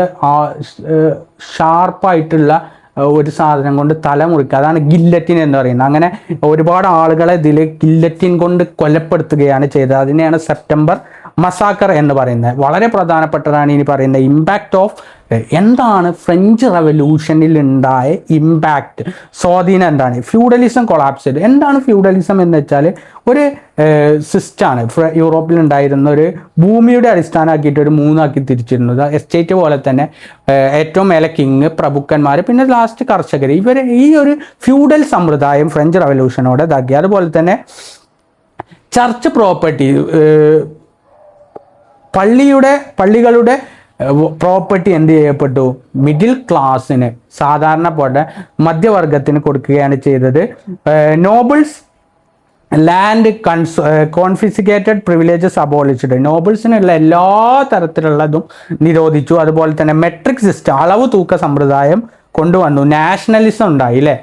ഷാർപ്പായിട്ടുള്ള ഒരു സാധനം കൊണ്ട് തല മുറിക്കുക. അതാണ് ഗില്ലറ്റിൻ എന്ന് പറയുന്നത്. അങ്ങനെ ഒരുപാട് ആളുകളെ ഇതിൽ ഗില്ലറ്റിൻ കൊണ്ട് കൊലപ്പെടുത്തുകയാണ് ചെയ്തത്. അതിനെയാണ് സെപ്റ്റംബർ മസാക്കർ എന്ന് പറയുന്നത്. വളരെ പ്രധാനപ്പെട്ടതാണ് ഇനി പറയുന്നത് ഇമ്പാക്റ്റ് ഓഫ്. എന്താണ് ഫ്രഞ്ച് റവല്യൂഷനിൽ ഉണ്ടായ ഇമ്പാക്റ്റ്, സ്വാധീനം എന്താണ്? ഫ്യൂഡലിസം കൊളാപ്സ് ചെയ്തു. എന്താണ് ഫ്യൂഡലിസം എന്ന് വെച്ചാൽ ഒരു സിസ്റ്റാണ്. യൂറോപ്പിൽ ഉണ്ടായിരുന്ന ഒരു ഭൂമിയുടെ അടിസ്ഥാനമാക്കിയിട്ട് ഒരു 3 ആക്കി തിരിച്ചിരുന്നത്. എസ്റ്റേറ്റ് പോലെ തന്നെ ഏറ്റവും മേലെ കിങ്, പ്രഭുക്കന്മാർ, പിന്നെ ലാസ്റ്റ് കർഷകർ. ഈ ഒരു ഫ്യൂഡൽ സമ്പ്രദായം ഫ്രഞ്ച് റവല്യൂഷനോടെ ഇതാക്കി. അതുപോലെ തന്നെ ചർച്ച് പ്രോപ്പർട്ടി, പള്ളികളുടെ പ്രോപ്പർട്ടി എന്ത് ചെയ്യപ്പെട്ടു? മിഡിൽ ക്ലാസ്സിന്, സാധാരണപ്പെട്ട മധ്യവർഗത്തിന് കൊടുക്കുകയാണ് ചെയ്തത്. Nobles land confiscated privileges abolished. നോബിൾസിനുള്ള എല്ലാ തരത്തിലുള്ളതും നിരോധിച്ചു. അതുപോലെ തന്നെ മെട്രിക് സിസ്റ്റം, അളവ് തൂക്ക സമ്പ്രദായം കൊണ്ടുവന്നു. നാഷണലിസം ഉണ്ടായി അല്ലേ,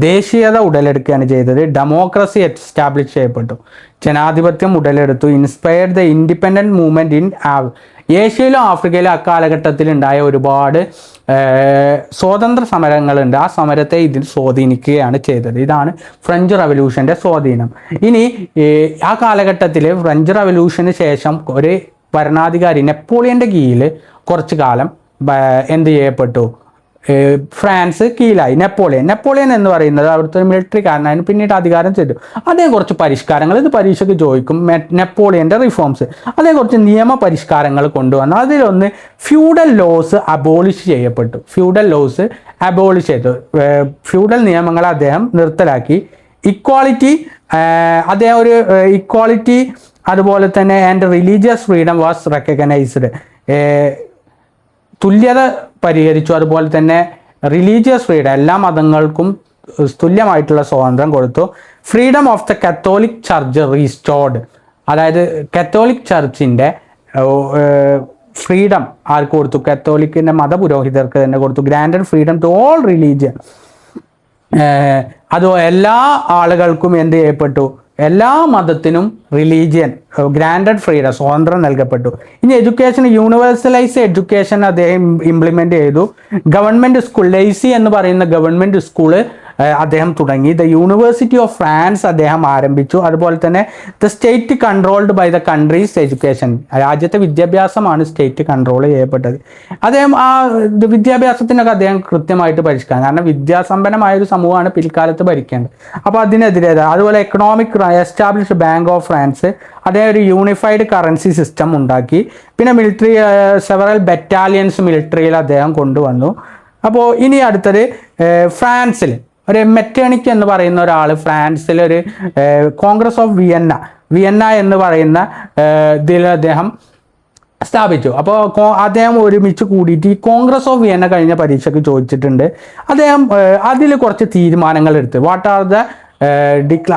ദേശീയത ഉടലെടുക്കുകയാണ് ചെയ്തത്. ഡെമോക്രസി എസ്റ്റാബ്ലിഷ് ചെയ്യപ്പെട്ടു, ജനാധിപത്യം ഉടലെടുത്തു. Inspired the independent movement in ഏഷ്യയിലും ആഫ്രിക്കയിലും അക്കാലഘട്ടത്തിൽ ഉണ്ടായ ഒരുപാട് സ്വാതന്ത്ര്യ സമരങ്ങളുണ്ട്. ആ സമരത്തെ ഇതിൽ സ്വാധീനിക്കുകയാണ് ചെയ്തത്. ഇതാണ് ഫ്രഞ്ച് റവല്യൂഷൻ്റെ സ്വാധീനം. ഇനി ആ കാലഘട്ടത്തിൽ ഫ്രഞ്ച് റവല്യൂഷന് ശേഷം ഒരു ഭരണാധികാരി നെപ്പോളിയൻ്റെ കീഴിൽ കുറച്ചു കാലം എന്ത് ചെയ്യപ്പെട്ടു? ഫ്രാൻസ് കീഴിലായി. നെപ്പോളിയൻ എന്ന് പറയുന്നത് അവിടുത്തെ ഒരു മിലിറ്ററിക്കാരനായിരുന്നു. പിന്നീട് അധികാരം ചെയ്തു. അതേ കുറച്ച് പരിഷ്കാരങ്ങൾ, ഇത് പരീക്ഷയ്ക്ക് ചോദിക്കും, നെപ്പോളിയൻ്റെ റിഫോംസ്. അതേ കുറച്ച് നിയമ പരിഷ്കാരങ്ങൾ കൊണ്ടുവന്നു. അതിലൊന്ന് ഫ്യൂഡൽ ലോസ് അബോളിഷ് ചെയ്യപ്പെട്ടു. ഫ്യൂഡൽ നിയമങ്ങളെ അദ്ദേഹം നിർത്തലാക്കി. ഇക്വാളിറ്റി അതുപോലെ തന്നെ and religious freedom was recognised. തുല്യത പരിഹരിച്ചു. അതുപോലെ തന്നെ റിലീജിയസ് ഫ്രീഡം, എല്ലാ മതങ്ങൾക്കും തുല്യമായിട്ടുള്ള സ്വാതന്ത്ര്യം കൊടുത്തു. Freedom of the Catholic church restored. അതായത് കത്തോലിക് ചർച്ചിൻ്റെ ഫ്രീഡം ആർക്ക് കൊടുത്തു? കത്തോലിക്കിൻ്റെ മതപുരോഹിതർക്ക് തന്നെ കൊടുത്തു. Granted freedom to all religion. അത് എല്ലാ ആളുകൾക്കും എന്ത് ചെയ്യപ്പെട്ടു? എല്ലാ മതത്തിനും റിലീജിയൻ ഗ്രാൻഡഡ് ഫ്രീഡം, സ്വാതന്ത്ര്യം നൽകപ്പെട്ടു. ഇനി എഡ്യൂക്കേഷൻ, യൂണിവേഴ്സലൈസ് എഡ്യൂക്കേഷൻ അദ്ദേഹം ഇംപ്ലിമെന്റ് ചെയ്തു. ഗവൺമെന്റ് സ്കൂൾ, ലൈസി എന്ന് പറയുന്ന ഗവൺമെന്റ് സ്കൂള് അദ്ദേഹം തുടങ്ങി. ദ യൂണിവേഴ്സിറ്റി ഓഫ് ഫ്രാൻസ് അദ്ദേഹം ആരംഭിച്ചു. അതുപോലെ തന്നെ the state controlled by the countries education, രാജ്യത്തെ വിദ്യാഭ്യാസമാണ് സ്റ്റേറ്റ് കൺട്രോൾ ചെയ്യപ്പെട്ടത്. അദ്ദേഹം ആ വിദ്യാഭ്യാസത്തിനൊക്കെ അദ്ദേഹം കൃത്യമായിട്ട് പരിഷ്കാരം, കാരണം വിദ്യാസമ്പന്നമായ ഒരു സമൂഹമാണ് പിൽക്കാലത്ത് ഭരിക്കേണ്ടത്. അപ്പോൾ അതിനെതിരെ, അതുപോലെ economic establish bank of France, അദ്ദേഹം ഒരു യൂണിഫൈഡ് കറൻസി സിസ്റ്റം ഉണ്ടാക്കി. പിന്നെ മിലിറ്ററി, സെവറൽ ബറ്റാലിയൻസ് മിലിറ്ററിയിൽ അദ്ദേഹം കൊണ്ടുവന്നു. അപ്പോൾ ഇനി അടുത്തത് ഫ്രാൻസിൽ ഒരു മെറ്റേണിക് എന്ന് പറയുന്ന ഒരാൾ ഫ്രാൻസിൽ ഒരു കോൺഗ്രസ് ഓഫ് വിയന്ന എന്ന് പറയുന്ന ഇതിൽ അദ്ദേഹം സ്ഥാപിച്ചു. അപ്പോൾ അദ്ദേഹം ഒരുമിച്ച് കൂടിയിട്ട് ഈ കോൺഗ്രസ് ഓഫ് വിയന്ന കഴിഞ്ഞ പരീക്ഷയ്ക്ക് ചോദിച്ചിട്ടുണ്ട്. അദ്ദേഹം അതിൽ കുറച്ച് തീരുമാനങ്ങൾ എടുത്ത്, വാട്ട് ആർ ദ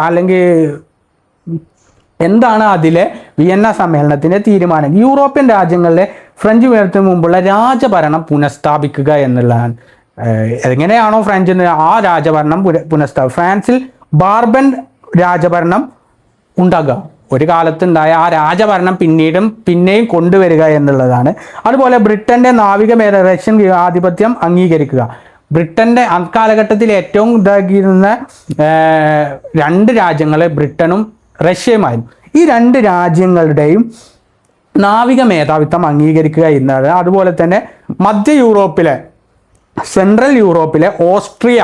അല്ലെങ്കിൽ എന്താണ് അതിലെ വിയന്ന സമ്മേളനത്തിൻ്റെ തീരുമാനം? യൂറോപ്യൻ രാജ്യങ്ങളിലെ ഫ്രഞ്ച് വിഭജനത്തിന് മുമ്പുള്ള രാജഭരണം പുനഃസ്ഥാപിക്കുക എന്നുള്ളതാണ്. എങ്ങനെയാണോ ഫ്രഞ്ചിന് ആ രാജഭരണം ഫ്രാൻസിൽ ബാർബൻ രാജഭരണം ഉണ്ടാകുക, ഒരു കാലത്തുണ്ടായ ആ രാജഭരണം പിന്നെയും കൊണ്ടുവരിക എന്നുള്ളതാണ്. അതുപോലെ ബ്രിട്ടന്റെ നാവികമേഖ റഷ്യൻ ആധിപത്യം അംഗീകരിക്കുക. ബ്രിട്ടന്റെ അക്കാലഘട്ടത്തിൽ ഏറ്റവും ഇതാക്കിയിരുന്ന രണ്ട് രാജ്യങ്ങൾ ബ്രിട്ടനും റഷ്യയുമായിരുന്നു. ഈ രണ്ട് രാജ്യങ്ങളുടെയും നാവിക മേധാവിത്വം അംഗീകരിക്കുക എന്നത്. അതുപോലെ തന്നെ മധ്യ യൂറോപ്പിലെ, സെൻട്രൽ യൂറോപ്പിലെ ഓസ്ട്രിയ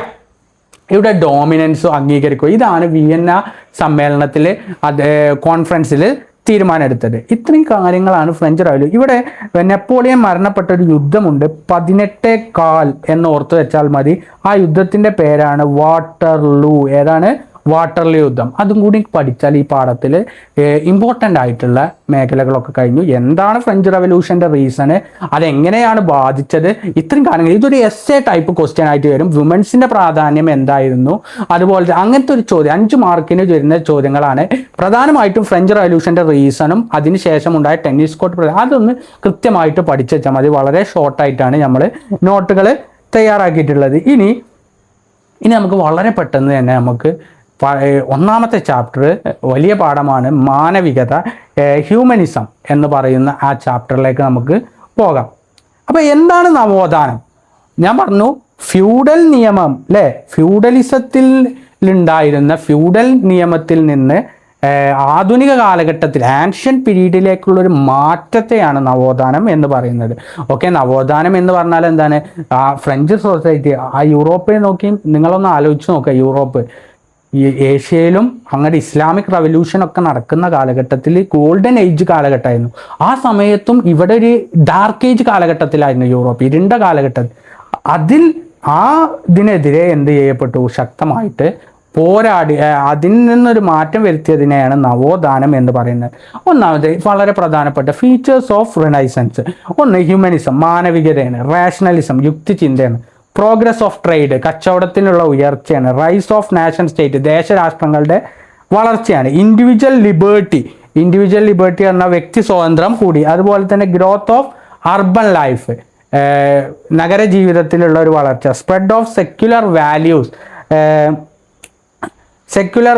ഇവിടെ ഡോമിനൻസ് അംഗീകരിക്കുക. ഇതാണ് വിയന്ന സമ്മേളനത്തിൽ കോൺഫറൻസിൽ തീരുമാനമെടുത്തത്. ഇത്രയും കാര്യങ്ങളാണ് ഫ്രഞ്ച് റവല്യൂഷൻ. ഇവിടെ നെപ്പോളിയൻ മരണപ്പെട്ട ഒരു യുദ്ധമുണ്ട്, 18 എന്ന് ഓർത്ത് വെച്ചാൽ മതി. ആ യുദ്ധത്തിൻ്റെ പേരാണ് വാട്ടർലൂ. ഏതാണ്? വാട്ടർലൂ യുദ്ധം. അതും കൂടി പഠിച്ചാൽ ഈ പാഠത്തിൽ ഇമ്പോർട്ടൻ്റ് ആയിട്ടുള്ള മേഖലകളൊക്കെ കഴിഞ്ഞു. എന്താണ് ഫ്രഞ്ച് റവല്യൂഷൻ്റെ റീസണ്, അതെങ്ങനെയാണ് ബാധിച്ചത്, ഇത്രയും കാര്യങ്ങൾ. ഇതൊരു എസ്സേ ടൈപ്പ് ക്വസ്റ്റ്യൻ ആയിട്ട് വരും. വുമൻസിൻ്റെ പ്രാധാന്യം എന്തായിരുന്നു, അതുപോലെ അങ്ങനത്തെ ഒരു ചോദ്യം 5 മാർക്കിന് വരുന്ന ചോദ്യങ്ങളാണ്. പ്രധാനമായിട്ടും ഫ്രഞ്ച് റവല്യൂഷൻ്റെ റീസണും അതിനുശേഷം ഉണ്ടായ ടെന്നീസ് കോർട്ട്, അതൊന്ന് കൃത്യമായിട്ട് പഠിച്ചു വെച്ചാൽ മതി. വളരെ ഷോർട്ടായിട്ടാണ് നമ്മൾ നോട്ടുകൾ തയ്യാറാക്കിയിട്ടുള്ളത്. ഇനി നമുക്ക് വളരെ പെട്ടെന്ന് തന്നെ നമുക്ക് ഒന്നാമത്തെ ചാപ്റ്റർ വലിയ പാഠമാണ്, മാനവികത, ഹ്യൂമനിസം എന്ന് പറയുന്ന ആ ചാപ്റ്ററിലേക്ക് നമുക്ക് പോകാം. അപ്പോൾ എന്താണ് നവോത്ഥാനം? ഞാൻ പറഞ്ഞു ഫ്യൂഡൽ നിയമം, അല്ലേ? ഫ്യൂഡലിസത്തിൽ ഉണ്ടായിരുന്ന ഫ്യൂഡൽ നിയമത്തിൽ നിന്ന് ആധുനിക കാലഘട്ടത്തിൽ ആൻഷ്യൻ പീരീഡിലേക്കുള്ളൊരു മാറ്റത്തെയാണ് നവോത്ഥാനം എന്ന് പറയുന്നത്. ഓക്കെ, നവോത്ഥാനം എന്ന് പറഞ്ഞാൽ എന്താണ്? ആ ഫ്രഞ്ച് സൊസൈറ്റി, ആ യൂറോപ്പിൽ നോക്കി നിങ്ങളൊന്ന് ആലോചിച്ച് നോക്കുക. യൂറോപ്പ്, ഈ ഏഷ്യയിലും അങ്ങോട്ട് ഇസ്ലാമിക് റവല്യൂഷനൊക്കെ നടക്കുന്ന കാലഘട്ടത്തിൽ ഗോൾഡൻ ഏജ് കാലഘട്ടമായിരുന്നു. ആ സമയത്തും ഇവിടെ ഒരു ഡാർക്ക് ഏജ് കാലഘട്ടത്തിലായിരുന്നു യൂറോപ്പ്, ഇരുണ്ട കാലഘട്ടത്തിൽ. ഇതിനെതിരെ എന്ത് ചെയ്യപ്പെട്ടു? ശക്തമായിട്ട് പോരാടി അതിൽ നിന്നൊരു മാറ്റം വരുത്തിയതിനെയാണ് നവോത്ഥാനം എന്ന് പറയുന്നത്. ഒന്നാമത് വളരെ പ്രധാനപ്പെട്ട ഫീച്ചേഴ്സ് ഓഫ് റിനൈസൻസ്. ഒന്ന് ഹ്യൂമനിസം, മാനവികതയാണ്. റാഷണലിസം, യുക്തിചിന്തയാണ്. പ്രോഗ്രസ് ഓഫ് ട്രേഡ്, കച്ചവടത്തിനുള്ള ഉയർച്ചയാണ്. റൈസ് ഓഫ് നാഷൻ സ്റ്റേറ്റ്, ദേശരാഷ്ട്രങ്ങളുടെ വളർച്ചയാണ്. ഇൻഡിവിജ്വൽ ലിബേർട്ടി എന്ന വ്യക്തി സ്വാതന്ത്ര്യം കൂടി. അതുപോലെ തന്നെ ഗ്രോത്ത് ഓഫ് അർബൻ ലൈഫ്, നഗര ജീവിതത്തിലുള്ള ഒരു വളർച്ച. സ്പ്രെഡ് ഓഫ് സെക്യുലർ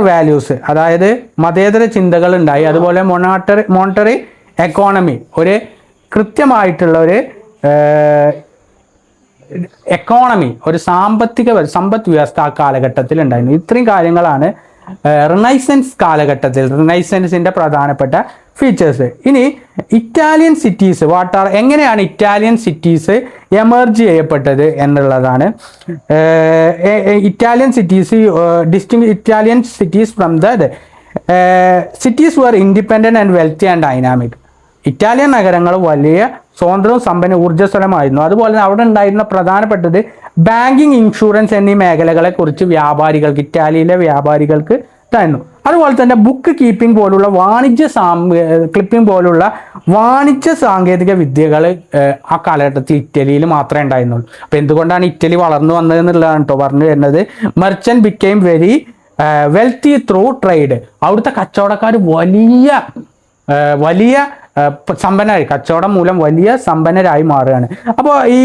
വാല്യൂസ്, അതായത് മതേതര ചിന്തകൾ ഉണ്ടായി. അതുപോലെ മോണിറ്ററി എക്കോണമി, ഒരു കൃത്യമായിട്ടുള്ള ഒരു എക്കോണമി, ഒരു സമ്പദ് വ്യവസ്ഥ ആ കാലഘട്ടത്തിൽ ഉണ്ടായിരുന്നു. ഇത്രയും കാര്യങ്ങളാണ് റിനൈസൻസ് കാലഘട്ടത്തിൽ റിനൈസൻസിൻ്റെ പ്രധാനപ്പെട്ട ഫീച്ചേഴ്സ്. ഇനി ഇറ്റാലിയൻ സിറ്റീസ്, എങ്ങനെയാണ് ഇറ്റാലിയൻ സിറ്റീസ് എമർജ് ചെയ്യപ്പെട്ടത് എന്നുള്ളതാണ്. Italian cities from the cities were independent and wealthy and dynamic. Italian നഗരങ്ങൾ വലിയ സ്വതന്ത്രവും സമ്പന്ന ഊർജ്ജസ്വലമായിരുന്നു. അതുപോലെ തന്നെ അവിടെ ഉണ്ടായിരുന്ന പ്രധാനപ്പെട്ടത് ബാങ്കിങ്, ഇൻഷുറൻസ് എന്നീ മേഖലകളെ കുറിച്ച് ഇറ്റാലിയിലെ വ്യാപാരികൾക്ക് തന്നു. അതുപോലെ തന്നെ ബുക്ക് കീപ്പിംഗ് പോലുള്ള വാണിജ്യ സാങ്കേതിക വിദ്യകൾ ആ കാലഘട്ടത്തിൽ ഇറ്റലിയിൽ മാത്രമേ ഉണ്ടായിരുന്നുള്ളൂ. അപ്പോൾ എന്തുകൊണ്ടാണ് ഇറ്റലി വളർന്നു വന്നതെന്നുള്ളതാണ് കേട്ടോ പറഞ്ഞു വരുന്നത്. Merchant became very wealthy through trade. അവിടുത്തെ കച്ചവടക്കാർ വലിയ സമ്പന്നരായി, കച്ചവടം മൂലം വലിയ സമ്പന്നരായി മാറുകയാണ്. അപ്പോൾ ഈ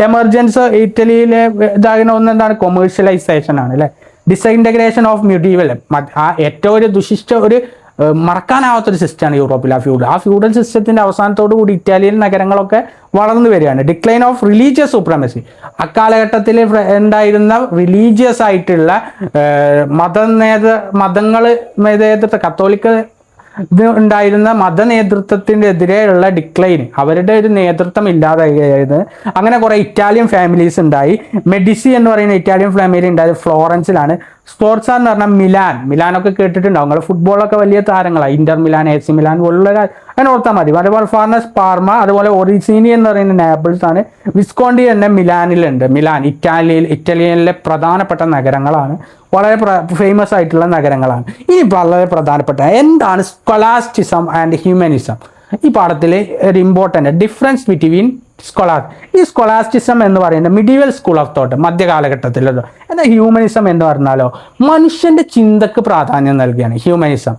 എമർജൻസ് ഇറ്റലിയിലെ ഇതാകുന്ന എന്താണ്? കൊമേഴ്ഷ്യലൈസേഷൻ ആണ്, അല്ലേ? ഡിസ്ഇൻറ്റഗ്രേഷൻ ഓഫ് മെഡീവൽ, ആ ഏറ്റവും ഒരു ദുഷിഷ്ട ഒരു മറക്കാനാവാത്തൊരു സിസ്റ്റമാണ് യൂറോപ്പിൽ ആ ഫ്യൂഡൽ സിസ്റ്റത്തിന്റെ അവസാനത്തോടു കൂടി ഇറ്റാലിയൻ നഗരങ്ങളൊക്കെ വളർന്നു വരികയാണ്. ഡിക്ലൈൻ ഓഫ് റിലീജിയസ് സുപ്രമസി, അക്കാലഘട്ടത്തിൽ ഉണ്ടായിരുന്ന റിലീജിയസ് ആയിട്ടുള്ള മതങ്ങൾ നേതൃത്വ കത്തോലിക്ക ഇത് ഉണ്ടായിരുന്ന മതനേതൃത്വത്തിനെതിരെയുള്ള ഡിക്ലൈൻ, അവരുടെ ഒരു നേതൃത്വം ഇല്ലാതായത്. അങ്ങനെ കുറെ ഇറ്റാലിയൻ ഫാമിലീസ് ഉണ്ടായി. മെഡിസി എന്ന് പറയുന്ന ഇറ്റാലിയൻ ഫാമിലി ഉണ്ടായത് ഫ്ലോറൻസിലാണ്. സ്പോർട്സ് എന്ന് പറഞ്ഞാൽ മിലാനൊക്കെ കേട്ടിട്ടുണ്ടാവും നിങ്ങൾ, ഫുട്ബോളൊക്കെ വലിയ താരങ്ങളാണ്, ഇന്റർ മിലാൻ, AC മിലാൻ പോലുള്ള അങ്ങനെ ഓർത്താൽ മതി. അതുപോലെ ഫാർണസ് പാർമ, അതുപോലെ ഒറിസീനി എന്ന് പറയുന്ന നാപ്പിൾസ് ആണ്. വിസ്കോണ്ടി തന്നെ മിലാനിലുണ്ട്. മിലാൻ ഇറ്റാലിയനിലെ പ്രധാനപ്പെട്ട നഗരങ്ങളാണ്, വളരെ ഫേമസ് ആയിട്ടുള്ള നഗരങ്ങളാണ്. ഇനി വളരെ പ്രധാനപ്പെട്ട എന്താണ് സ്കോളാസ്റ്റിസം ആൻഡ് ഹ്യൂമനിസം? ഈ പാഠത്തിൽ ഒരു ഇമ്പോർട്ടൻ്റ് ഡിഫറൻസ് ബിറ്റ്വീൻ ഈ സ്കോളാസ്റ്റിസം എന്ന് പറയുന്നത് മിഡീവൽ സ്കൂൾ ഓഫ് തോട്ട്, മധ്യകാലഘട്ടത്തിലല്ലോ. എന്നാൽ ഹ്യൂമനിസം എന്ന് പറഞ്ഞാലോ മനുഷ്യന്റെ ചിന്തക്ക് പ്രാധാന്യം നൽകുകയാണ്. ഹ്യൂമനിസം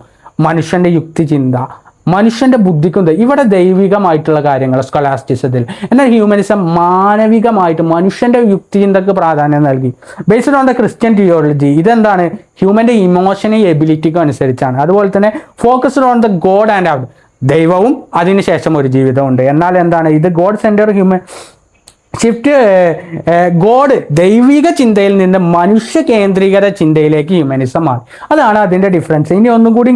മനുഷ്യന്റെ യുക്തിചിന്ത, മനുഷ്യന്റെ ബുദ്ധിക്കും ഇവിടെ ദൈവികമായിട്ടുള്ള കാര്യങ്ങൾ സ്കോളാസ്റ്റിസത്തിൽ. എന്നാൽ ഹ്യൂമനിസം മാനവികമായിട്ട് മനുഷ്യന്റെ യുക്തിചിന്തക്ക് പ്രാധാന്യം നൽകി. Based on the Christian theology, ഇതെന്താണ് ഹ്യൂമന്റെ ഇമോഷനും എബിലിറ്റിക്കും അനുസരിച്ചാണ്. അതുപോലെ തന്നെ focused on the God and out, ദൈവവും അതിനുശേഷം ഒരു ജീവിതമുണ്ട്. എന്നാൽ എന്താണ് ഇത് God centre human shift, God ദൈവിക ചിന്തയിൽ നിന്ന് മനുഷ്യ കേന്ദ്രീകൃത ചിന്തയിലേക്ക് ഹ്യൂമനിസം മാറി. അതാണ് അതിൻ്റെ ഡിഫറൻസ്. ഇനി ഒന്നും കൂടി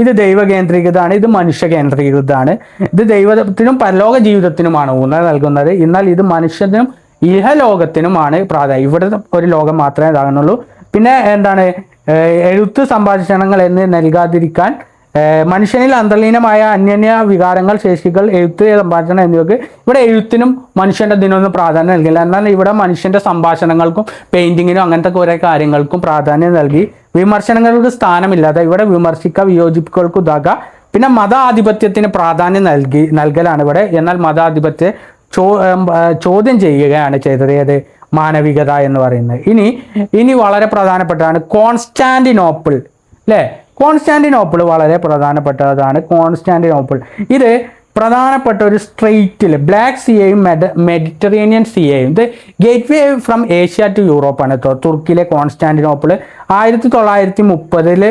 ഇത് ദൈവ കേന്ദ്രീകൃതമാണ്, ഇത് മനുഷ്യ കേന്ദ്രീകൃതമാണ്. ഇത് ദൈവത്തിനും പരലോക ജീവിതത്തിനുമാണ് ഊന്നൽ നൽകുന്നത്, എന്നാൽ ഇത് മനുഷ്യനും ഇഹലോകത്തിനുമാണ് പ്രാധാന്യം. ഇവിടെ ഒരു ലോകം മാത്രമേ ഇതാകുന്നുള്ളൂ. പിന്നെ എന്താണ് എഴുത്ത് സംഭാഷണങ്ങൾ എന്ന് നൽകാതിരിക്കാൻ മനുഷ്യനിൽ അന്തർലീനമായ അന്യന്യ വികാരങ്ങൾ, ശേഷികൾ, എഴുത്ത്, സംഭാഷണം എന്നിവയ്ക്ക് ഇവിടെ എഴുത്തിനും മനുഷ്യന്റെ ഇതിനൊന്നും പ്രാധാന്യം നൽകില്ല. എന്നാൽ ഇവിടെ മനുഷ്യന്റെ സംഭാഷണങ്ങൾക്കും പെയിന്റിങ്ങിനും അങ്ങനത്തെ കുറേ കാര്യങ്ങൾക്കും പ്രാധാന്യം നൽകി. വിമർശനങ്ങൾക്ക് സ്ഥാനമില്ലാതെ ഇവിടെ വിമർശിക്കുക, വിയോജിപ്പുകൾക്ക് ഉദാക്കുക. പിന്നെ മതാധിപത്യത്തിന് പ്രാധാന്യം നൽകലാണ് ഇവിടെ. എന്നാൽ മതാധിപത്യത്തെ ചോദ്യം ചെയ്യുകയാണ് ചെയ്തത് ഏത് മാനവികത എന്ന് പറയുന്നത്. ഇനി വളരെ പ്രധാനപ്പെട്ടതാണ് കോൺസ്റ്റാന്റിനോപ്പിൾ, അല്ലേ? കോൺസ്റ്റാന്റിനോപ്പിൾ വളരെ പ്രധാനപ്പെട്ടതാണ്. കോൺസ്റ്റാന്റിനോപ്പിൾ ഇത് പ്രധാനപ്പെട്ട ഒരു സ്ട്രെയിറ്റിൽ ബ്ലാക്ക് സിയെയും മെഡിറ്ററേനിയൻ സിയെയും, ഇത് gateway from Asia to യൂറോപ്പാണ്. തുർക്കിയിലെ കോൺസ്റ്റാന്റിനോപ്പിൾ 1930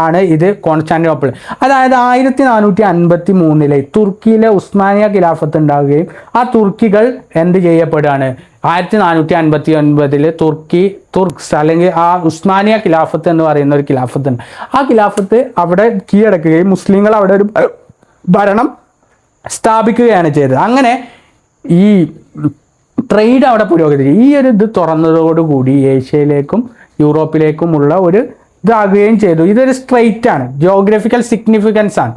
ആണ് ഇത് കോൺസ്റ്റാന്റിനോപ്പിൾ. അതായത് 1453 തുർക്കിയിലെ ഉസ്മാനിയ ഖിലാഫത്ത് ഉണ്ടാവുകയും ആ തുർക്കികൾ എന്ത് ചെയ്യപ്പെടുകയാണ് 1459 തുർക്സ് അല്ലെങ്കിൽ ആ ഉസ്മാനിയ ഖിലാഫത്ത് എന്ന് പറയുന്ന ഒരു ഖിലാഫത്ത് ഉണ്ട്. ആ ഖിലാഫത്ത് അവിടെ കീഴടക്കുകയും മുസ്ലിങ്ങൾ അവിടെ ഒരു ഭരണം സ്ഥാപിക്കുകയാണ് ചെയ്തത്. അങ്ങനെ ഈ ട്രേഡ് അവിടെ പുരോഗതി, ഈ ഒരു ഇത് തുറന്നതോടുകൂടി ഏഷ്യയിലേക്കും യൂറോപ്പിലേക്കുമുള്ള ഒരു ഇതാകുകയും ചെയ്തു. ഇതൊരു സ്ട്രെയിറ്റ് ആണ്, ജിയോഗ്രഫിക്കൽ സിഗ്നിഫിക്കൻസ് ആണ്.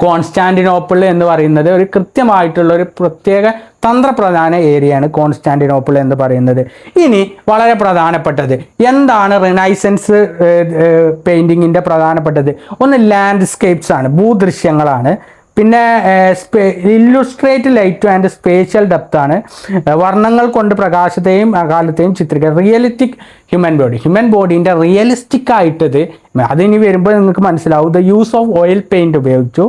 കോൺസ്റ്റാന്റിനോപ്പിൾ എന്ന് പറയുന്നത് ഒരു കൃത്യമായിട്ടുള്ള ഒരു പ്രത്യേക തന്ത്രപ്രധാന ഏരിയയാണ് കോൺസ്റ്റാന്റിനോപ്പിൾ എന്ന് പറയുന്നത്. ഇനി വളരെ പ്രധാനപ്പെട്ടത് എന്താണ് റിനൈസൻസ് പെയിന്റിങ്ങിന്റെ പ്രധാനപ്പെട്ടത്? ഒന്ന് ലാൻഡ്സ്കേപ്സ് ആണ്, ഭൂദൃശ്യങ്ങളാണ്. പിന്നെ illustrate light and spatial depth ആണ്. വർണ്ണങ്ങൾ കൊണ്ട് പ്രകാശത്തെയും അകാലത്തെയും ചിത്രീകരിക്കുക. റിയലിസ്റ്റിക് ഹ്യൂമൻ ബോഡീൻ്റെ റിയലിസ്റ്റിക് ആയിട്ടത് അതിനി വരുമ്പോൾ നിങ്ങൾക്ക് മനസ്സിലാവും. The use of oil paint ഉപയോഗിച്ചു.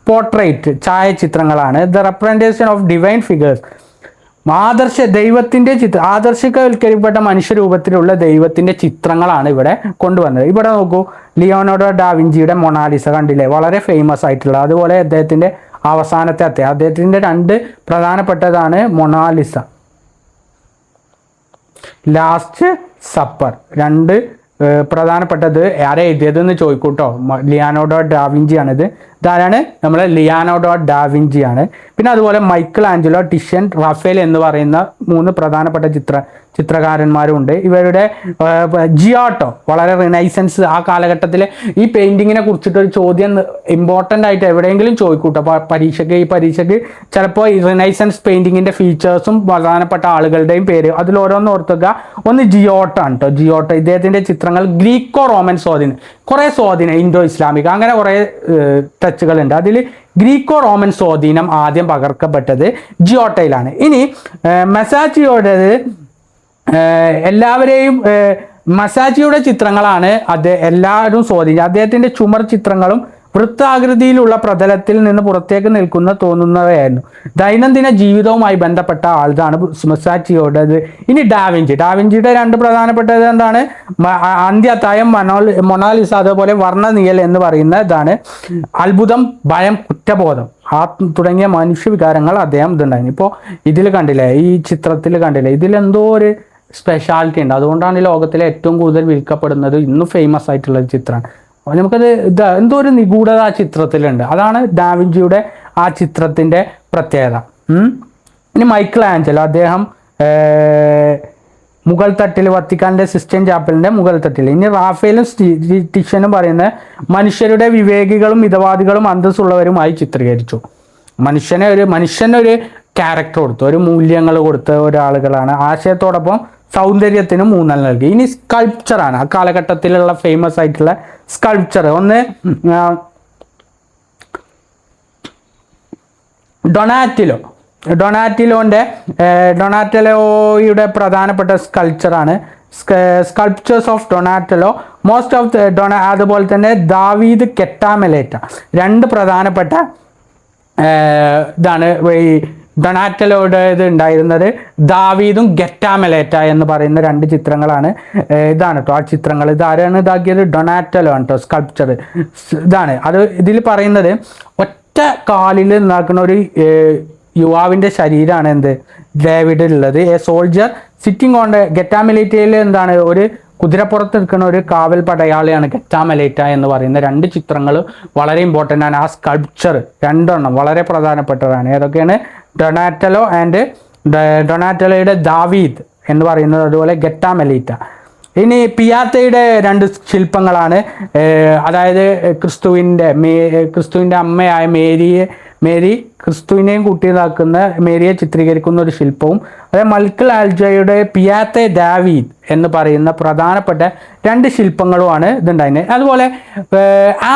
പോർട്രേറ്റ് ഛായാചിത്രങ്ങളാണ്. The representation of divine figures, ആദർശവൽക്കരിക്കപ്പെട്ട മനുഷ്യരൂപത്തിലുള്ള ദൈവത്തിന്റെ ചിത്രങ്ങളാണ് ഇവിടെ കൊണ്ടുവന്നത്. ഇവിടെ നോക്കൂ, ലിയോനാർഡോ ഡാവിഞ്ചിയുടെ മൊണാലിസ കണ്ടില്ലേ, വളരെ ഫേമസ് ആയിട്ടുള്ള. അതുപോലെ അദ്ദേഹത്തിന്റെ അവസാനത്തെ അദ്ദേഹത്തിന്റെ 2 പ്രധാനപ്പെട്ടതാണ് മൊണാലിസ, ലാസ്റ്റ് സപ്പർ. 2 പ്രധാനപ്പെട്ടത് ആരെ എഴുതിയതെന്ന് ചോദിക്കൂട്ടോ. ലിയോനാർഡോ ഡാവിഞ്ചിയാണിത്. ഇതാരാണ്? നമ്മളെ ലിയോനാർഡോ ഡാവിഞ്ചിയാണ്. പിന്നെ അതുപോലെ മൈക്കിൾ ആഞ്ചലോ, ടിഷ്യൻ, റാഫേൽ എന്ന് പറയുന്ന 3 പ്രധാനപ്പെട്ട ചിത്രകാരന്മാരുണ്ട്. ഇവരുടെ ജിയോട്ടോ വളരെ റിനൈസൻസ് ആ കാലഘട്ടത്തിൽ ഈ പെയിന്റിങ്ങിനെ കുറിച്ചിട്ടൊരു ചോദ്യം ഇമ്പോർട്ടൻ്റ് ആയിട്ട് എവിടെയെങ്കിലും ചോദിക്കൂട്ടോ ഈ പരീക്ഷയ്ക്ക് ചിലപ്പോൾ ഈ റിനൈസൻസ് പെയിന്റിങ്ങിന്റെ ഫീച്ചേഴ്സും പ്രധാനപ്പെട്ട ആളുകളുടെയും പേര് അതിൽ ഓരോന്ന് ഓർത്തുക. ഒന്ന് ജിയോട്ടോ ആണ് കേട്ടോ. ജിയോട്ടോ ഇദ്ദേഹത്തിന്റെ ചിത്രങ്ങൾ ഗ്രീക്കോ റോമൻ സ്വാധീനം, കുറേ സ്വാധീനം, ഇൻഡോ ഇസ്ലാമിക് അങ്ങനെ കുറേ ടച്ചുകളുണ്ട്. അതിൽ ഗ്രീക്കോ റോമൻ സ്വാധീനം ആദ്യം പകർക്കപ്പെട്ടത് ജിയോട്ടയിലാണ്. ഇനി മെസാച്ചിയോടേത് എല്ലാവരെയും മസാച്ചിയുടെ ചിത്രങ്ങളാണ് എല്ലാവരും സ്വാധീനിച്ചത്. അദ്ദേഹത്തിന്റെ ചുമർ ചിത്രങ്ങളും വൃത്താകൃതിയിലുള്ള പ്രതലത്തിൽ നിന്ന് പുറത്തേക്ക് നിൽക്കുന്ന തോന്നുന്നവയായിരുന്നു. ദൈനംദിന ജീവിതവുമായി ബന്ധപ്പെട്ട ആളാണ് മുസാച്ചിയോടത്. ഇനി ഡാവിഞ്ചിയുടെ രണ്ട് പ്രധാനപ്പെട്ടത് എന്താണ്? അന്ത്യത്തായം, മൊണാലിസ, അതേപോലെ വർണ്ണനിയൽ എന്ന് പറയുന്ന ഇതാണ്. അത്ഭുതം, ഭയം, കുറ്റബോധം തുടങ്ങിയ മനുഷ്യ വികാരങ്ങൾ അദ്ദേഹം ഇതുണ്ടായിരുന്നു. ഇപ്പോൾ ഇതിൽ കണ്ടില്ലേ, ഈ ചിത്രത്തിൽ കണ്ടില്ലേ, ഇതിലെന്തോ ഒരു സ്പെഷ്യാലിറ്റി ഉണ്ട്. അതുകൊണ്ടാണ് ഈ ലോകത്തിലെ ഏറ്റവും കൂടുതൽ വിൽക്കപ്പെടുന്നത്, ഇന്നും ഫേമസ് ആയിട്ടുള്ള ഒരു ചിത്രമാണ്. നമുക്കത് എന്തോ ഒരു നിഗൂഢത ആ ചിത്രത്തിലുണ്ട്. അതാണ് ഡാവിഞ്ചിയുടെ ആ ചിത്രത്തിൻ്റെ പ്രത്യേകത. ഇനി മൈക്കിൾ ആഞ്ചലോ, അദ്ദേഹം മുകൾ തട്ടിൽ, വത്തിക്കാൻ്റെ സിസ്റ്റൈൻ ചാപ്പലിൻ്റെ മുകൾ തട്ടിൽ. ഇനി റാഫേലും ടിഷ്യനും പറയുന്ന മനുഷ്യരുടെ വിവേകികളും മിതവാദികളും അന്തസ്സുള്ളവരുമായി ചിത്രീകരിച്ചു. മനുഷ്യനൊരു ക്യാരക്ടർ കൊടുത്തു, ഒരു മൂല്യങ്ങൾ കൊടുത്ത ഒരാളുകളാണ്. ആശയത്തോടൊപ്പം സൗന്ദര്യത്തിനും ഊന്നൽ നൽകി. ഇനി സ്കൾപ്ചറാണ്, ആ കാലഘട്ടത്തിലുള്ള ഫേമസ് ആയിട്ടുള്ള സ്കൾപ്ചർ. ഒന്ന് ഡൊണാറ്റലോയുടെ പ്രധാനപ്പെട്ട സ്കൾപ്ചറാണ് sculptures of Donatello, most of അതുപോലെ തന്നെ ദാവീദ് കെറ്റാമെലേറ്റ. രണ്ട് പ്രധാനപ്പെട്ട ഇതാണ് ഈ ഡൊണാറ്റലോയുടെ ഇത് ഉണ്ടായിരുന്നത്. ദാവീദും ഗെറ്റാമെലേറ്റ എന്ന് പറയുന്ന രണ്ട് ചിത്രങ്ങളാണ്. ഇതാണ് കേട്ടോ ആ ചിത്രങ്ങൾ. ഇതാരാണ് ഇതാക്കിയത്? ഡൊണാറ്റലോ ആണ് കേട്ടോ സ്കൾപ്ചർ. ഇതാണ് അത്. ഇതിൽ പറയുന്നത് ഒറ്റ കാലിൽ നിന്നാക്കുന്ന ഒരു യുവാവിൻ്റെ ശരീരമാണ് ഡേവിഡിലുള്ളത്. എ സോൾജർ സിറ്റിംഗ് ഓൺ ഗെറ്റാമെലേറ്റയിൽ എന്താണ്? ഒരു കുതിരപ്പുറത്ത് നിൽക്കുന്ന ഒരു കാവൽ പടയാളിയാണ് ഗെറ്റാമെലേറ്റ എന്ന് പറയുന്ന രണ്ട് ചിത്രങ്ങൾ വളരെ ഇമ്പോർട്ടൻ്റ് ആണ്. ആ സ്കൾപ്ചർ രണ്ടെണ്ണം വളരെ പ്രധാനപ്പെട്ടതാണ്. ഏതൊക്കെയാണ്? ഡൊണാറ്റലോയുടെ ദാവീദ് എന്ന് പറയുന്നത്, അതുപോലെ ഗെറ്റാമെലേറ്റ. ഇനി പിയാത്തയുടെ രണ്ട് ശില്പങ്ങളാണ്. അതായത് ക്രിസ്തുവിൻ്റെ അമ്മയായ മേരി ക്രിസ്തുവിനെയും കൂട്ടിയതാക്കുന്ന മേരിയെ ചിത്രീകരിക്കുന്ന ഒരു ശില്പവും, അതായത് മൈക്കിൾ ആഞ്ചലോയുടെ പിയാത്തെ ഡാവീദ് എന്ന് പറയുന്ന പ്രധാനപ്പെട്ട രണ്ട് ശില്പങ്ങളുമാണ് ഇതുണ്ടായിരുന്നത്. അതുപോലെ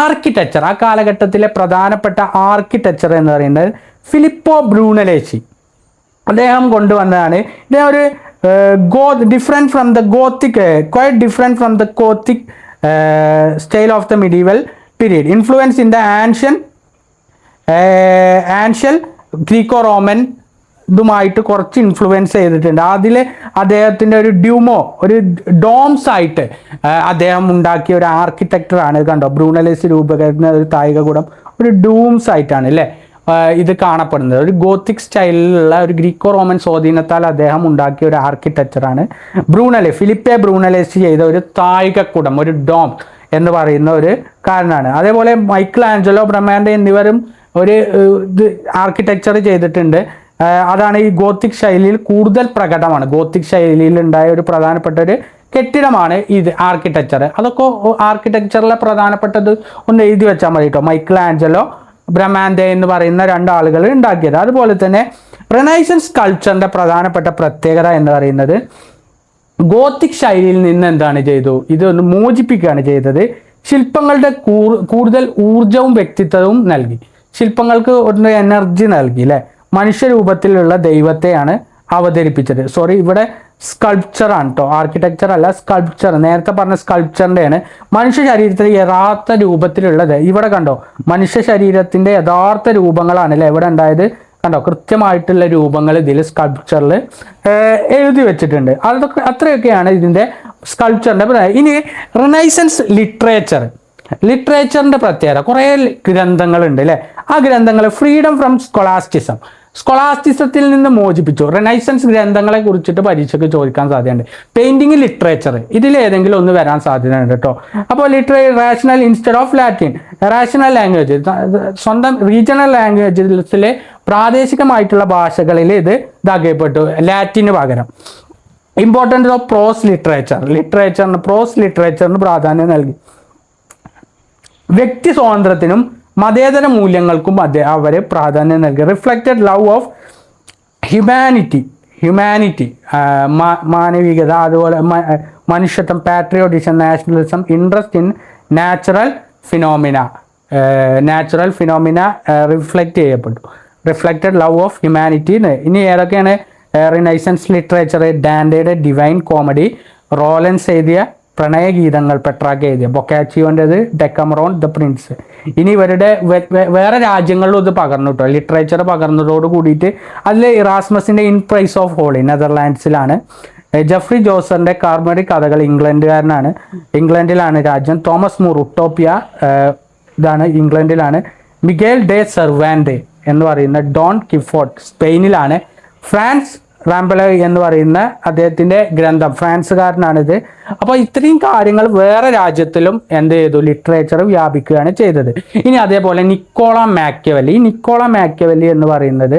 ആർക്കിടെക്ചർ, ആ കാലഘട്ടത്തിലെ പ്രധാനപ്പെട്ട ആർക്കിടെക്ചർ എന്ന് പറയുന്നത് ഫിലിപ്പോ ബ്രൂണലേസി അദ്ദേഹം കൊണ്ടുവന്നതാണ്. ഇദ്ദേഹം ഒരു different from the Gothic, quite different from the Gothic style of the medieval period. Influence in the ancient Greco-Roman ഇതുമായിട്ട് കുറച്ച് ഇൻഫ്ലുവൻസ് ചെയ്തിട്ടുണ്ട്. അതിൽ അദ്ദേഹത്തിൻ്റെ ഒരു ഡോംസ് ആയിട്ട് അദ്ദേഹം ഉണ്ടാക്കിയ ഒരു ആർക്കിടെക്ചറാണ്. കണ്ടോ, ബ്രൂണലേസി രൂപകൽപ്പന ഒരു താഴികക്കുടം, ഒരു ഡൂംസ് ആയിട്ടാണ് അല്ലേ ഇത് കാണപ്പെടുന്നത്. ഒരു ഗോത്തിക് സ്റ്റൈലിലുള്ള ഒരു ഗ്രീക്കോ റോമൻ സ്വാധീനത്താൽ അദ്ദേഹം ഉണ്ടാക്കിയ ഒരു ആർക്കിടെക്ചറാണ് ഫിലിപ്പെ ബ്രൂണലേസി ചെയ്ത ഒരു താഴികക്കുടം, ഒരു ഡോം എന്ന് പറയുന്ന ഒരു കാരണമാണ്. അതേപോലെ മൈക്കിൾ ആഞ്ചലോ, ബ്രഹ്മാൻഡ എന്നിവരും ഒരു ആർക്കിടെക്ചർ ചെയ്തിട്ടുണ്ട്. അതാണ് ഈ ഗോത്തിക് ശൈലിയിൽ കൂടുതൽ പ്രകടമാണ്. ഗോത്തിക് ശൈലിയിൽ ഉണ്ടായ ഒരു പ്രധാനപ്പെട്ട ഒരു കെട്ടിടമാണ് ഇത് ആർക്കിടെക്ചർ. അതൊക്കെ ആർക്കിടെക്ചറിലെ പ്രധാനപ്പെട്ടത് ഒന്ന് എഴുതി വെച്ചാൽ മതി കേട്ടോ. മൈക്കിൾ ആഞ്ചലോ, ബ്രഹ്മാൻഡെ എന്ന് പറയുന്ന രണ്ടാളുകൾ ഉണ്ടാക്കിയത്. അതുപോലെ തന്നെ റെനൈസൻസ് കൾച്ചറിൻ്റെ പ്രധാനപ്പെട്ട പ്രത്യേകത എന്ന് പറയുന്നത് ഗോത്തിക് ശൈലിയിൽ നിന്ന് എന്താണ് ചെയ്തു? ഇതൊന്ന് മോചിപ്പിക്കുകയാണ് ചെയ്തത്. ശില്പങ്ങളുടെ കൂടുതൽ ഊർജവും വ്യക്തിത്വവും നൽകി. ശില്പങ്ങൾക്ക് ഒരു എനർജി നൽകി അല്ലേ. മനുഷ്യരൂപത്തിലുള്ള ദൈവത്തെയാണ് അവതരിപ്പിച്ചത്. ഇവിടെ സ്കൾപ്ചറാണ് കേട്ടോ, ആർക്കിടെക്ചർ അല്ല, സ്കൾപ്ചർ. നേരത്തെ പറഞ്ഞ സ്കൾപ്ചറിൻ്റെയാണ്. മനുഷ്യ ശരീരത്തിൽ യഥാർത്ഥ രൂപത്തിലുള്ളത്. ഇവിടെ കണ്ടോ, മനുഷ്യ ശരീരത്തിൻ്റെ യഥാർത്ഥ രൂപങ്ങളാണ് അല്ലേ ഇവിടെ ഉണ്ടായത്. കണ്ടോ, കൃത്യമായിട്ടുള്ള രൂപങ്ങൾ ഇതിൽ സ്കൾപ്ചറിൽ എഴുതി വെച്ചിട്ടുണ്ട്. അത്രയൊക്കെയാണ് ഇതിൻ്റെ സ്കൾപ്ചറിൻ്റെ. ഇനി റിനൈസൻസ് ലിറ്ററേച്ചറിൻ്റെ പ്രത്യേകത, കുറേ ഗ്രന്ഥങ്ങളുണ്ട് അല്ലേ. ആ ഗ്രന്ഥങ്ങൾ ഫ്രീഡം ഫ്രം സ്കൊളാസ്റ്റിസത്തിൽ നിന്ന് മോചിപ്പിച്ചു. റിനൈസൻസ് ഗ്രന്ഥങ്ങളെ കുറിച്ചിട്ട് പരീക്ഷയ്ക്ക് ചോദിക്കാൻ സാധ്യതയുണ്ട്. പെയിന്റിങ്, ലിറ്ററേച്ചർ, ഇതിലേതെങ്കിലും ഒന്ന് വരാൻ സാധ്യതയുണ്ട് കേട്ടോ. അപ്പോൾ rational instead of Latin, rational language, സ്വന്തം റീജിയണൽ ലാംഗ്വേജസിലെ പ്രാദേശികമായിട്ടുള്ള ഭാഷകളിൽ ഇതാക്കപ്പെട്ടു, ലാറ്റിന് പകരം. ഇമ്പോർട്ടൻസ് ഓഫ് പ്രോസ് ലിറ്ററേച്ചറിന് പ്രാധാന്യം നൽകി. വ്യക്തി സ്വാതന്ത്ര്യത്തിനും മതേതര മൂല്യങ്ങൾക്കും അവർ പ്രാധാന്യം നൽകി. റിഫ്ലക്റ്റഡ് ലവ് ഓഫ് ഹ്യൂമാനിറ്റി, മാനവികത, അതുപോലെ മനുഷ്യത്വം, patriotism, nationalism, interest in natural phenomena reflect ചെയ്യപ്പെട്ടു. Reflected love of humanity. ഇനി ഏതൊക്കെയാണ് റിനൈസൻസ് ലിറ്ററേച്ചർ? ഡാൻഡയുടെ ഡിവൈൻ കോമഡി, റോളൻസ് എഴുതിയ പ്രണയഗീതങ്ങൾ പെട്രാക്ക് എഴുതിയ ബൊക്കാച്ചിയോൻ്റെത് ഡെക്കമറോൺ ദ പ്രിൻസ്. ഇനി ഇവരുടെ വേറെ രാജ്യങ്ങളിലും ഇത് പകർന്നു കേട്ടോ, ലിറ്ററേച്ചർ പകർന്നതോട് കൂടിയിട്ട്. അതിൽ ഇറാസ്മസിൻ്റെ ഇൻ പ്രൈസ് ഓഫ് ഹോളി നെതർലാൻഡ്സിലാണ്. ജെഫ്രി ജോസറിൻ്റെ കാർമറി കഥകൾ ഇംഗ്ലണ്ടിലാണ് രാജ്യം. തോമസ് മൂർ ഉട്ടോപ്യ ഇതാണ് ഇംഗ്ലണ്ടിലാണ്. മിഗേൽ ഡെ സെർവാൻഡെ എന്ന് പറയുന്ന ഡോൺ കിഫോർട്ട് സ്പെയിനിലാണ്. ഫ്രാൻസ് റാംബലെ എന്ന് പറയുന്ന അദ്ദേഹത്തിൻ്റെ ഗ്രന്ഥം, ഫ്രാൻസുകാരനാണിത്. അപ്പോൾ ഇത്രയും കാര്യങ്ങൾ വേറെ രാജ്യത്തിലും എന്ത് ചെയ്തു, ലിറ്ററേച്ചർ വ്യാപിക്കുകയാണ് ചെയ്തത്. ഇനി അതേപോലെ നിക്കോള മാക്കിയവെല്ലി എന്ന് പറയുന്നത്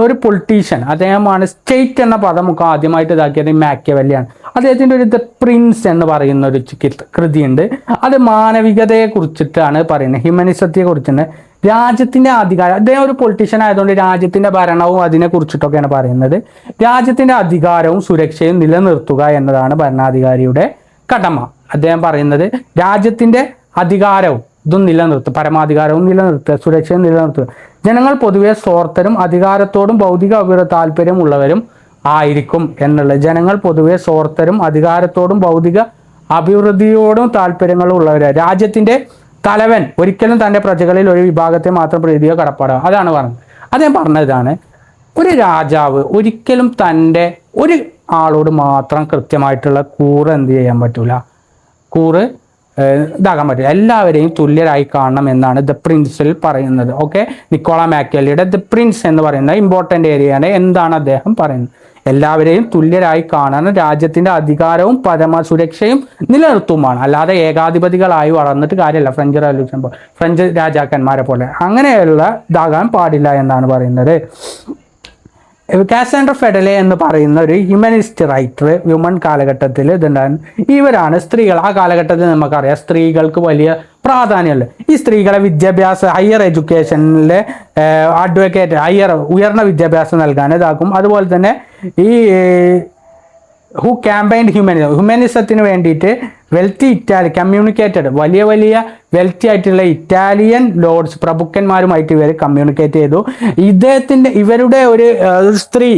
ഒരു പൊളിറ്റീഷ്യൻ, അദ്ദേഹമാണ് സ്റ്റേറ്റ് എന്ന പദം നമുക്ക് ആദ്യമായിട്ട് ഇതാക്കിയത് മാക്കിയവെല്ലിയാണ്. അദ്ദേഹത്തിൻ്റെ ഒരു ദ പ്രിൻസ് എന്ന് പറയുന്ന ഒരു കൃതിയുണ്ട്. അത് മാനവികതയെ കുറിച്ചിട്ടാണ് പറയുന്നത്, ഹ്യൂമനിസത്തെ കുറിച്ചാണ്. രാജ്യത്തിൻ്റെ അധികാരം, അദ്ദേഹം ഒരു പൊളിറ്റീഷ്യൻ ആയതുകൊണ്ട് രാജ്യത്തിൻ്റെ ഭരണവും അതിനെ കുറിച്ചിട്ടൊക്കെയാണ് പറയുന്നത്. രാജ്യത്തിൻ്റെ അധികാരവും സുരക്ഷയും നിലനിർത്തുക എന്നതാണ് ഭരണാധികാരിയുടെ കടമ. അദ്ദേഹം പറയുന്നത് രാജ്യത്തിൻ്റെ അധികാരവും ഇതും നിലനിർത്തുക, പരമാധികാരവും നിലനിർത്തുക, സുരക്ഷയും നിലനിർത്തുക. ജനങ്ങൾ പൊതുവെ സ്വാർത്ഥരും അധികാരത്തോടും ഭൗതിക താല്പര്യമുള്ളവരും ആയിരിക്കും എന്നുള്ളത്. ജനങ്ങൾ പൊതുവെ സ്വാർത്ഥരും അധികാരത്തോടും ഭൗതിക അഭിവൃദ്ധിയോടും താല്പര്യങ്ങളും ഉള്ളവരാണ്. രാജ്യത്തിൻ്റെ തലവൻ ഒരിക്കലും തൻ്റെ പ്രജകളിൽ ഒരു വിഭാഗത്തെ മാത്രം പ്രീതിയോ കടപ്പാടോ, അതാണ് പറഞ്ഞത്. അദ്ദേഹം പറഞ്ഞതാണ്, ഒരു രാജാവ് ഒരിക്കലും തൻ്റെ ഒരു ആളോട് മാത്രം കൃത്യമായിട്ടുള്ള കൂറ് എന്ത് ചെയ്യാൻ പറ്റൂല, കൂറ് ഇതാക്കാൻ പറ്റില്ല, എല്ലാവരെയും തുല്യരായി കാണണം എന്നാണ് ദ പ്രിൻസിൽ പറയുന്നത്. ഓക്കെ, നിക്കോള മാക്കിയവെല്ലിയുടെ ദ പ്രിൻസ് എന്ന് പറയുന്ന ഇമ്പോർട്ടൻ്റ് ഏരിയയാണ്. എന്താണ് അദ്ദേഹം പറയുന്നത്? എല്ലാവരെയും തുല്യരായി കാണാൻ രാജ്യത്തിൻ്റെ അധികാരവും സുരക്ഷയും നിലനിർത്തുമാണ്, അല്ലാതെ ഏകാധിപതികളായി വളർന്നിട്ട് കാര്യമില്ല. ഫ്രഞ്ച് രാജാക്കന്മാരെ പോലെ അങ്ങനെയുള്ള ഇതാകാൻ പാടില്ല എന്നാണ് പറയുന്നത്. കാസാൻഡ്ര ഫെഡലെ എന്ന് പറയുന്ന ഒരു ഹ്യൂമനിസ്റ്റ് റൈറ്റർ ഹ്യൂമൻ കാലഘട്ടത്തിൽ ഇതുണ്ടായിരുന്നു. ഇവരാണ് സ്ത്രീകൾ. ആ കാലഘട്ടത്തിൽ നമുക്കറിയാം സ്ത്രീകൾക്ക് വലിയ പ്രാധാന്യമുണ്ട്. ഈ സ്ത്രീകളെ ഹയർ എഡ്യൂക്കേഷനിലെ അഡ്വക്കേറ്റ്, ഉയർന്ന വിദ്യാഭ്യാസം നൽകാൻ ഇതാക്കും. അതുപോലെ തന്നെ ഈ ഹു ക്യാമ്പയിൻഡ് ഹ്യൂമനിസത്തിന് വേണ്ടിയിട്ട് വലിയ വെൽത്തി ആയിട്ടുള്ള ഇറ്റാലിയൻ ലോർഡ്സ്, പ്രഭുക്കന്മാരുമായിട്ട് ഇവർ കമ്മ്യൂണിക്കേറ്റ് ചെയ്തു. ഇവരുടെ ഒരു സ്ത്രീ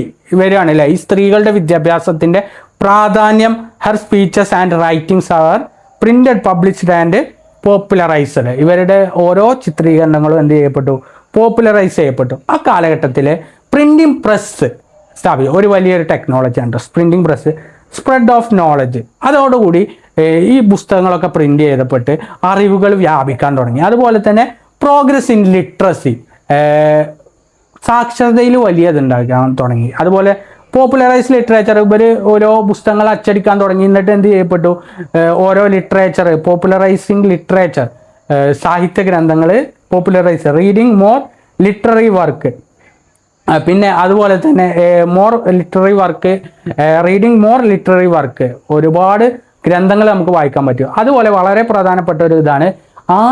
വരികയാണല്ലേ, ഈ സ്ത്രീകളുടെ വിദ്യാഭ്യാസത്തിൻ്റെ പ്രാധാന്യം, her speeches and writings are printed, published and popularised. ഇവരുടെ ഓരോ ചിത്രീകരണങ്ങളും എന്ത് ചെയ്യപ്പെട്ടു, പോപ്പുലറൈസ് ചെയ്യപ്പെട്ടു. ആ കാലഘട്ടത്തിൽ പ്രിന്റിംഗ് പ്രസ് സ്ഥാപിച്ചു. ഒരു വലിയൊരു ടെക്നോളജിയാണ് printing press, spread of knowledge. അതോടുകൂടി ഈ പുസ്തകങ്ങളൊക്കെ പ്രിന്റ് ചെയ്തപ്പെട്ട് അറിവുകൾ വ്യാപിക്കാൻ തുടങ്ങി. അതുപോലെ തന്നെ പ്രോഗ്രസ് ഇൻ ലിറ്ററസി, സാക്ഷരതയിൽ വലിയതുണ്ടാക്കാൻ തുടങ്ങി. അതുപോലെ പോപ്പുലറൈസ് ലിറ്ററേച്ചർ, ഇവർ ഓരോ പുസ്തകങ്ങൾ അച്ചടിക്കാൻ തുടങ്ങി. എന്നിട്ട് എന്ത് ചെയ്യപ്പെട്ടു, ഓരോ ലിറ്ററേച്ചർ, പോപ്പുലറൈസിങ് ലിറ്ററേച്ചർ, സാഹിത്യ ഗ്രന്ഥങ്ങൾ popularise, reading more literary work. പിന്നെ അതുപോലെ തന്നെ റീഡിങ് മോർ ലിറ്റററി വർക്ക്, ഒരുപാട് ഗ്രന്ഥങ്ങൾ നമുക്ക് വായിക്കാൻ പറ്റും. അതുപോലെ വളരെ പ്രധാനപ്പെട്ട ഒരു ഇതാണ്,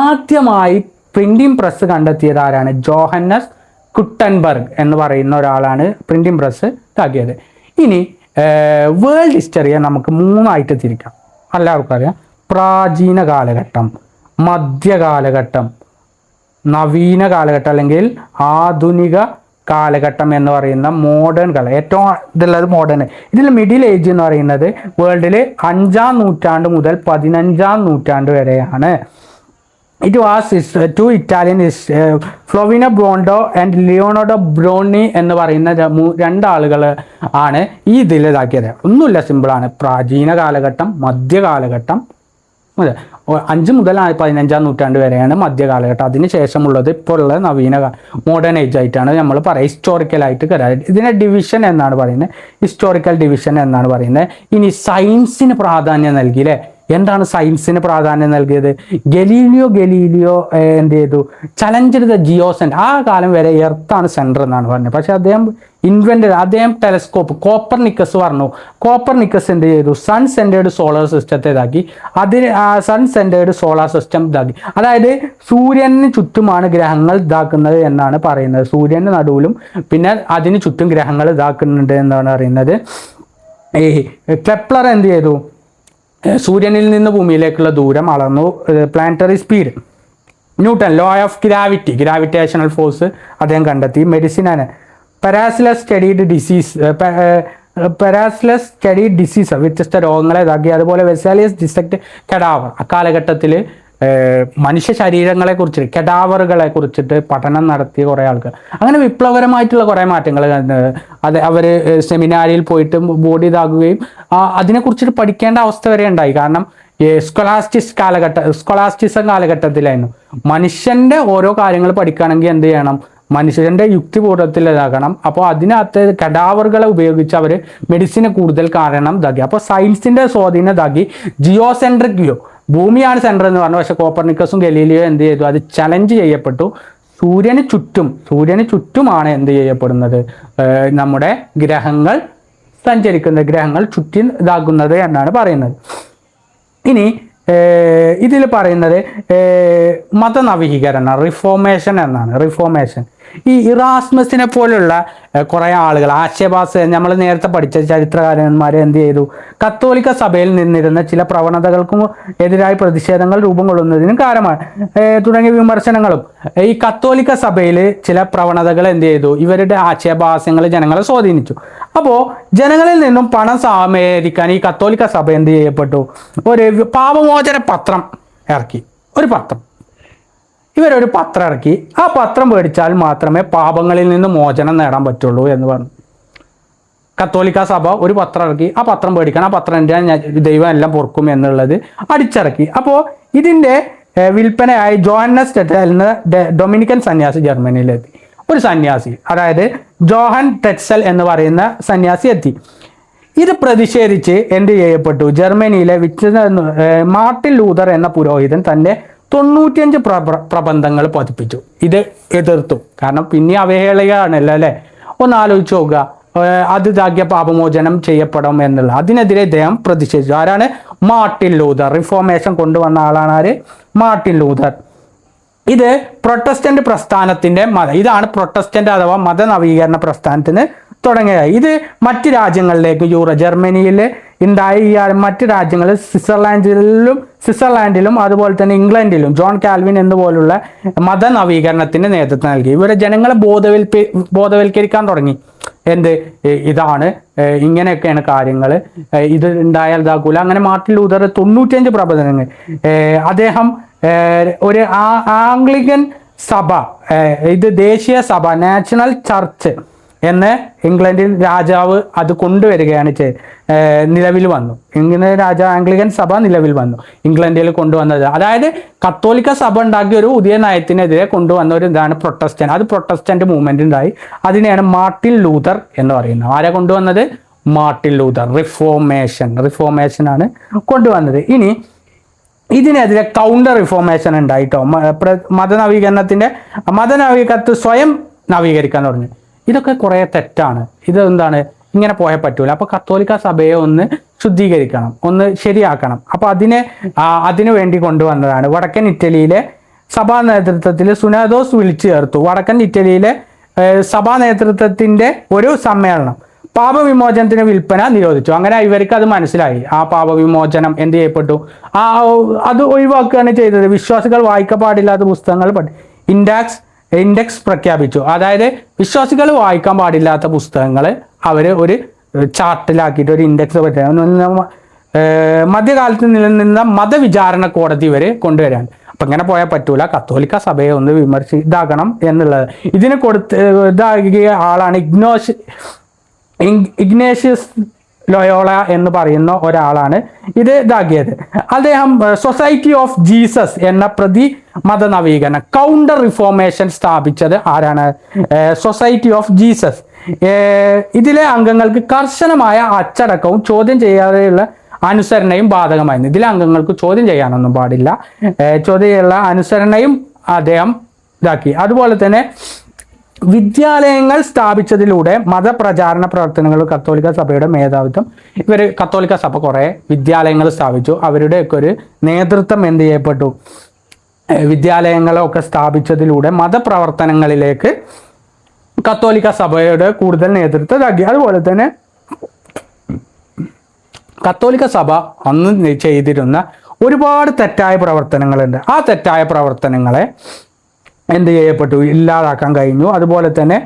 ആദ്യമായി പ്രിന്റിംഗ് പ്രസ് കണ്ടെത്തിയത് ആരാണ്? ജോഹന്നസ് ഗുട്ടൻബർഗ് എന്ന് പറയുന്ന ഒരാളാണ് പ്രിന്റിംഗ് പ്രസ് ഇതാക്കിയത്. ഇനി വേൾഡ് ഹിസ്റ്ററിയെ നമുക്ക് മൂന്നായിട്ട് തിരിക്കാം. എല്ലാവർക്കും അറിയാം, പ്രാചീന കാലഘട്ടം, മധ്യകാലഘട്ടം, നവീന കാലഘട്ടം അല്ലെങ്കിൽ ആധുനിക കാലഘട്ടം എന്ന് പറയുന്ന മോഡേൺ കാലം. ഏറ്റവും ഇതുള്ളത് മോഡേൺ. ഇതിൽ മിഡിൽ ഏജ് എന്ന് പറയുന്നത് വേൾഡിൽ 5ാം നൂറ്റാണ്ട് മുതൽ 15ാം നൂറ്റാണ്ട് വരെയാണ്. ഇറ്റ് വാസ് ടു ഇറ്റാലിയൻ ഫ്ലോവിന ബ്രോണ്ടോ ആൻഡ് ലിയോണോഡോ ബ്രോണി എന്ന് പറയുന്ന രണ്ടാളുകൾ ആണ് ഈ ഇതിൽ ഇതാക്കിയത്. ഒന്നുമില്ല, സിമ്പിളാണ്. പ്രാചീന കാലഘട്ടം, മധ്യകാലഘട്ടം, 5 മുതൽ 15ാം നൂറ്റാണ്ട് വരെയാണ് മധ്യകാലഘട്ടം. അതിന് ശേഷമുള്ളത് ഇപ്പോൾ ഉള്ള നവീന മോഡേൺ ഏജ് ആയിട്ടാണ് നമ്മൾ പറയുക. ഹിസ്റ്റോറിക്കലായിട്ട് കരാറ്. ഇതിനെ ഡിവിഷൻ എന്നാണ് പറയുന്നത്, ഹിസ്റ്റോറിക്കൽ ഡിവിഷൻ എന്നാണ് പറയുന്നത്. ഇനി സയൻസിന് പ്രാധാന്യം നൽകിയില്ലേ. എന്താണ് സയൻസിന് പ്രാധാന്യം നൽകിയത്? ഗലീലിയോ എന്ത് ചെയ്തു, ചലഞ്ച് ദ ജിയോ സെൻറ്റർ. ആ കാലം വരെ എർത്താണ് സെൻറ്റർ എന്നാണ് പറഞ്ഞത്. പക്ഷെ അദ്ദേഹം ടെലസ്കോപ്പ്, കോപ്പർനിക്കസ് പറഞ്ഞു. കോപ്പർനിക്കസ് എന്ത് ചെയ്തു, സൺ സെൻറ്റേർഡ് സോളാർ സിസ്റ്റത്തെ ഇതാക്കി. സൺ സെൻറ്റേർഡ് സോളാർ സിസ്റ്റം ഇതാക്കി. അതായത് സൂര്യന് ചുറ്റുമാണ് ഗ്രഹങ്ങൾ ഇതാക്കുന്നത് എന്നാണ് പറയുന്നത്. സൂര്യൻ്റെ നടുവിലും പിന്നെ അതിന് ചുറ്റും ഗ്രഹങ്ങൾ ഇതാക്കുന്നുണ്ട് എന്നാണ് പറയുന്നത്. ഈ കെപ്ലർ എന്ത് ചെയ്തു, സൂര്യനിൽ നിന്ന് ഭൂമിയിലേക്കുള്ള ദൂരം അളന്നു. Planetary speed, newton law of gravitational force അദ്ദേഹം കണ്ടെത്തി. മെഡിസിനാണ്. പാരാസിലസ് സ്റ്റഡീഡ് ഡിസീസ്, പെരാസ്ലസ് സ്റ്റഡി ഡിസീസ് വ്യത്യസ്ത രോഗങ്ങളെ ഇതാക്കി. അതുപോലെ വെസാലിയസ് ഡിസെക്ട് കെഡാവർ, അക്കാലഘട്ടത്തിൽ മനുഷ്യ ശരീരങ്ങളെ കുറിച്ച് കെഡാവറുകളെ കുറിച്ചിട്ട് പഠനം നടത്തിയ കുറേ ആൾക്കാർ. അങ്ങനെ വിപ്ലവകരമായിട്ടുള്ള കുറേ മാറ്റങ്ങൾ അത് അവർ സെമിനാരിയിൽ പോയിട്ട് ബോഡി ഇതാക്കുകയും അതിനെക്കുറിച്ചിട്ട് പഠിക്കേണ്ട അവസ്ഥ വരെ ഉണ്ടായി. കാരണം സ്കൊളാസ്റ്റിസം കാലഘട്ടത്തിലായിരുന്നു. മനുഷ്യന്റെ ഓരോ കാര്യങ്ങൾ പഠിക്കുകയാണെങ്കിൽ എന്ത് ചെയ്യണം, മനുഷ്യന്റെ യുക്തിപൂർവ്വത്തിൽ ഇതാക്കണം. അപ്പോൾ അതിനകത്ത് കഡാവറുകളെ ഉപയോഗിച്ച് അവർ മെഡിസിന് കൂടുതൽ കാരണം ഇതാക്കി. അപ്പോൾ സയൻസിന്റെ സ്വാധീനം ഇതാക്കി. ജിയോസെൻട്രിക് വ്യൂ, ഭൂമിയാണ് സെൻറ്റർ എന്ന് പറഞ്ഞു. പക്ഷെ കോപ്പർനിക്കസും ഗലീലിയോ എന്ത് ചെയ്തു, അത് ചലഞ്ച് ചെയ്യപ്പെട്ടു. സൂര്യന് ചുറ്റുമാണ് എന്ത് ചെയ്യപ്പെടുന്നത്, നമ്മുടെ ഗ്രഹങ്ങൾ സഞ്ചരിക്കുന്നത്, ഗ്രഹങ്ങൾ ചുറ്റി ഇതാക്കുന്നത് എന്നാണ് പറയുന്നത്. ഇനി ഇതിൽ പറയുന്നത് മതനവീകരണം, റിഫോർമേഷൻ എന്നാണ്. റിഫോർമേഷൻ ഈ ഇറാസ്മസിനെ പോലുള്ള കുറേ ആളുകൾ, ആശയപാസ്, നമ്മൾ നേരത്തെ പഠിച്ച ചരിത്രകാരന്മാരെ എന്ത് ചെയ്തു, കത്തോലിക്ക സഭയിൽ നിന്നിരുന്ന ചില പ്രവണതകൾക്കും എതിരായി പ്രതിഷേധങ്ങൾ രൂപം കൊള്ളുന്നതിനും കാരണമാണ് തുടങ്ങിയ വിമർശനങ്ങളും. ഈ കത്തോലിക്ക സഭയിൽ ചില പ്രവണതകൾ എന്ത് ചെയ്തു, ഇവരുടെ ആശയഭാസ്യങ്ങൾ ജനങ്ങളെ സ്വാധീനിച്ചു. അപ്പോൾ ജനങ്ങളിൽ നിന്നും പണം സമാഹരിക്കാൻ ഈ കത്തോലിക്ക സഭ എന്ത് ചെയ്യപ്പെട്ടു, ഒരു പാപമോചന പത്രം ഇറക്കി. ഒരു പത്രം, ഇവരൊരു പത്രം ഇറക്കി. ആ പത്രം മേടിച്ചാൽ മാത്രമേ പാപങ്ങളിൽ നിന്ന് മോചനം നേടാൻ പറ്റുള്ളൂ എന്ന് പറഞ്ഞു. കത്തോലിക്ക സഭ ഒരു പത്രം ഇറക്കി. ആ പത്രം മേടിക്കണം, ആ പത്രം ദൈവം എല്ലാം പൊറുക്കും എന്നുള്ളത് അടിച്ചിറക്കി. അപ്പോൾ ഇതിൻ്റെ വിൽപ്പനയായി ജോഹന്നസ് ടെറ്റ്സൽ എന്ന ഡൊമിനിക്കൻ സന്യാസി ജർമ്മനിയിലെത്തി. ഒരു സന്യാസി, അതായത് ജോഹൻ ടെറ്റ്സൽ എന്ന് പറയുന്ന സന്യാസി എത്തി. ഇത് പ്രതിഷേധിച്ച് എന്ത് ചെയ്യപ്പെട്ടു, ജർമ്മനിയിലെ മാർട്ടിൻ ലൂതർ എന്ന പുരോഹിതൻ തൻ്റെ 95 പ്രബന്ധങ്ങൾ പതിപ്പിച്ചു. ഇത് എതിർത്തു. കാരണം പിന്നെ അവഹേളയാണല്ലോ അല്ലേ. ഒന്ന് ആലോചിച്ച് നോക്കുക, അത് ഇതാക്കിയ പാപമോചനം ചെയ്യപ്പെടും എന്നുള്ള. അതിനെതിരെ ഇദ്ദേഹം പ്രതിഷേധിച്ചു. ആരാണ്? Martin Luther. റിഫോർമേഷൻ കൊണ്ടുവന്ന ആളാണ് ആര്? Martin Luther. ഇത് പ്രൊട്ടസ്റ്റന്റ് പ്രസ്ഥാനത്തിന്റെ ഇതാണ് പ്രൊട്ടസ്റ്റന്റ് അഥവാ മതനവീകരണ പ്രസ്ഥാനത്തിന് തുടങ്ങിയത്. ഇത് മറ്റ് രാജ്യങ്ങളിലേക്ക് ജർമ്മനിയിൽ ഉണ്ടായ ഈ മറ്റ് രാജ്യങ്ങളിൽ സ്വിറ്റ്സർലാൻഡിലും അതുപോലെ തന്നെ ഇംഗ്ലണ്ടിലും ജോൺ കാൽവിൻ എന്നുപോലുള്ള മതനവീകരണത്തിന് നേതൃത്വം നൽകി. ഇവരെ ജനങ്ങളെ ബോധവൽക്കരിക്കാൻ തുടങ്ങി. എന്ത്, ഇതാണ് ഇങ്ങനെയൊക്കെയാണ് കാര്യങ്ങൾ, ഇത് ഉണ്ടായാൽ ഇതാക്കൂല. അങ്ങനെ മാർട്ടിൻ ലൂതർ 95 പ്രബന്ധങ്ങൾ. അദ്ദേഹം ഒരു ആംഗ്ലിക്കൻ സഭ, ഇത് ദേശീയ സഭ, നാഷണൽ ചർച്ച് എന്ന് ഇംഗ്ലണ്ടിൽ രാജാവ് അത് കൊണ്ടുവരികയാണ് നിലവിൽ വന്നു. ഇങ്ങനെ ആംഗ്ലിക്കൻ സഭ നിലവിൽ വന്നു, ഇംഗ്ലണ്ടിൽ കൊണ്ടുവന്നത്. അതായത് കത്തോലിക്ക സഭ ഉണ്ടാക്കിയ ഒരു പുതിയ നയത്തിനെതിരെ കൊണ്ടുവന്ന ഒരു ഇതാണ് പ്രൊട്ടസ്റ്റന്റ്. അത് പ്രൊട്ടസ്റ്റന്റ് മൂവ്മെന്റ് ഉണ്ടായി. അതിനെയാണ് മാർട്ടിൻ ലൂതർ എന്ന് പറയുന്നത്. ആരാ കൊണ്ടുവന്നത്? Martin Luther. റിഫോർമേഷൻ ആണ് കൊണ്ടുവന്നത്. ഇനി ഇതിനെതിരെ കൗണ്ടർ റിഫോർമേഷൻ ഉണ്ടായിട്ടോ. മതനവീകരണത്തെ സ്വയം നവീകരിക്കാൻ തുടങ്ങി. ഇതൊക്കെ കുറേ തെറ്റാണ്. ഇത് എന്താണ്, ഇങ്ങനെ പോയാൽ പറ്റൂല. അപ്പോൾ കത്തോലിക്ക സഭയെ ഒന്ന് ശുദ്ധീകരിക്കണം, ഒന്ന് ശരിയാക്കണം. അപ്പോൾ അതിനു വേണ്ടി കൊണ്ടുവന്നതാണ്. വടക്കൻ ഇറ്റലിയിലെ സഭാ നേതൃത്വത്തിൽ സുനാദോസ് വിളിച്ചു ചേർത്തു. വടക്കൻ ഇറ്റലിയിലെ സഭാ നേതൃത്വത്തിന്റെ ഒരു സമ്മേളനം പാപവിമോചനത്തിന് വിൽപ്പന നിരോധിച്ചു. അങ്ങനെ ഇവർക്ക് അത് മനസ്സിലായി. ആ പാപവിമോചനം എന്ത് ചെയ്യപ്പെട്ടു, അത് ഒഴിവാക്കുകയാണ് ചെയ്തത്. വിശ്വാസികൾ വായിക്കാൻ പാടില്ലാത്ത പുസ്തകങ്ങൾ ഇൻഡെക്സ് പ്രഖ്യാപിച്ചു. അതായത് വിശ്വാസികൾ വായിക്കാൻ പാടില്ലാത്ത പുസ്തകങ്ങൾ അവർ ഒരു ചാർട്ടിലാക്കിയിട്ട് ഒരു ഇൻഡെക്സ് മധ്യകാലത്ത് നിലനിന്ന മതവിചാരണ കോടതി വരെ കൊണ്ടുവരാൻ. അപ്പം ഇങ്ങനെ പോയാൽ പറ്റൂല. കത്തോലിക്ക സഭയെ ഒന്ന് ഇതാക്കണം എന്നുള്ളത്. ഇതിന് ഇതാക്കിയ ആളാണ് ഇഗ്നേഷ്യസ് ലോയോള എന്ന് പറയുന്ന ഒരാളാണ് ഇത് ഇതാക്കിയത്. അദ്ദേഹം സൊസൈറ്റി ഓഫ് ജീസസ് എന്ന മത നവീകരണ കൗണ്ടർ റിഫോർമേഷൻ സ്ഥാപിച്ചത് ആരാണ്? Society of Jesus. ഇതിലെ അംഗങ്ങൾക്ക് കർശനമായ അച്ചടക്കവും ചോദ്യം ചെയ്യാതെയുള്ള അനുസരണയും ബാധകമായിരുന്നു. ഇതിലെ അംഗങ്ങൾക്ക് ചോദ്യം ചെയ്യാനൊന്നും പാടില്ല. ചോദ്യം ചെയ്യാനുള്ള അനുസരണയും അദ്ദേഹം ഇതാക്കി. അതുപോലെ തന്നെ വിദ്യാലയങ്ങൾ സ്ഥാപിച്ചതിലൂടെ മതപ്രചാരണ പ്രവർത്തനങ്ങൾ കത്തോലിക്ക സഭയുടെ മേധാവിത്വം. കത്തോലിക്ക സഭ കുറേ വിദ്യാലയങ്ങൾ സ്ഥാപിച്ചു. അവരുടെയൊക്കെ ഒരു നേതൃത്വം എന്ത് ചെയ്യപ്പെട്ടു? വിദ്യാലയങ്ങളൊക്കെ സ്ഥാപിച്ചതിലൂടെ മതപ്രവർത്തനങ്ങളിലേക്ക് കത്തോലിക്ക സഭയുടെ കൂടുതൽ നേതൃത്വം ഇതാക്കി. അതുപോലെ തന്നെ കത്തോലിക്ക സഭ അന്ന് ചെയ്തിരുന്ന ഒരുപാട് തെറ്റായ പ്രവർത്തനങ്ങളുണ്ട്. ആ തെറ്റായ പ്രവർത്തനങ്ങളെ എന്ത് ചെയ്യപ്പെട്ടു? ഇല്ലാതാക്കാൻ കഴിഞ്ഞു. അതുപോലെ തന്നെ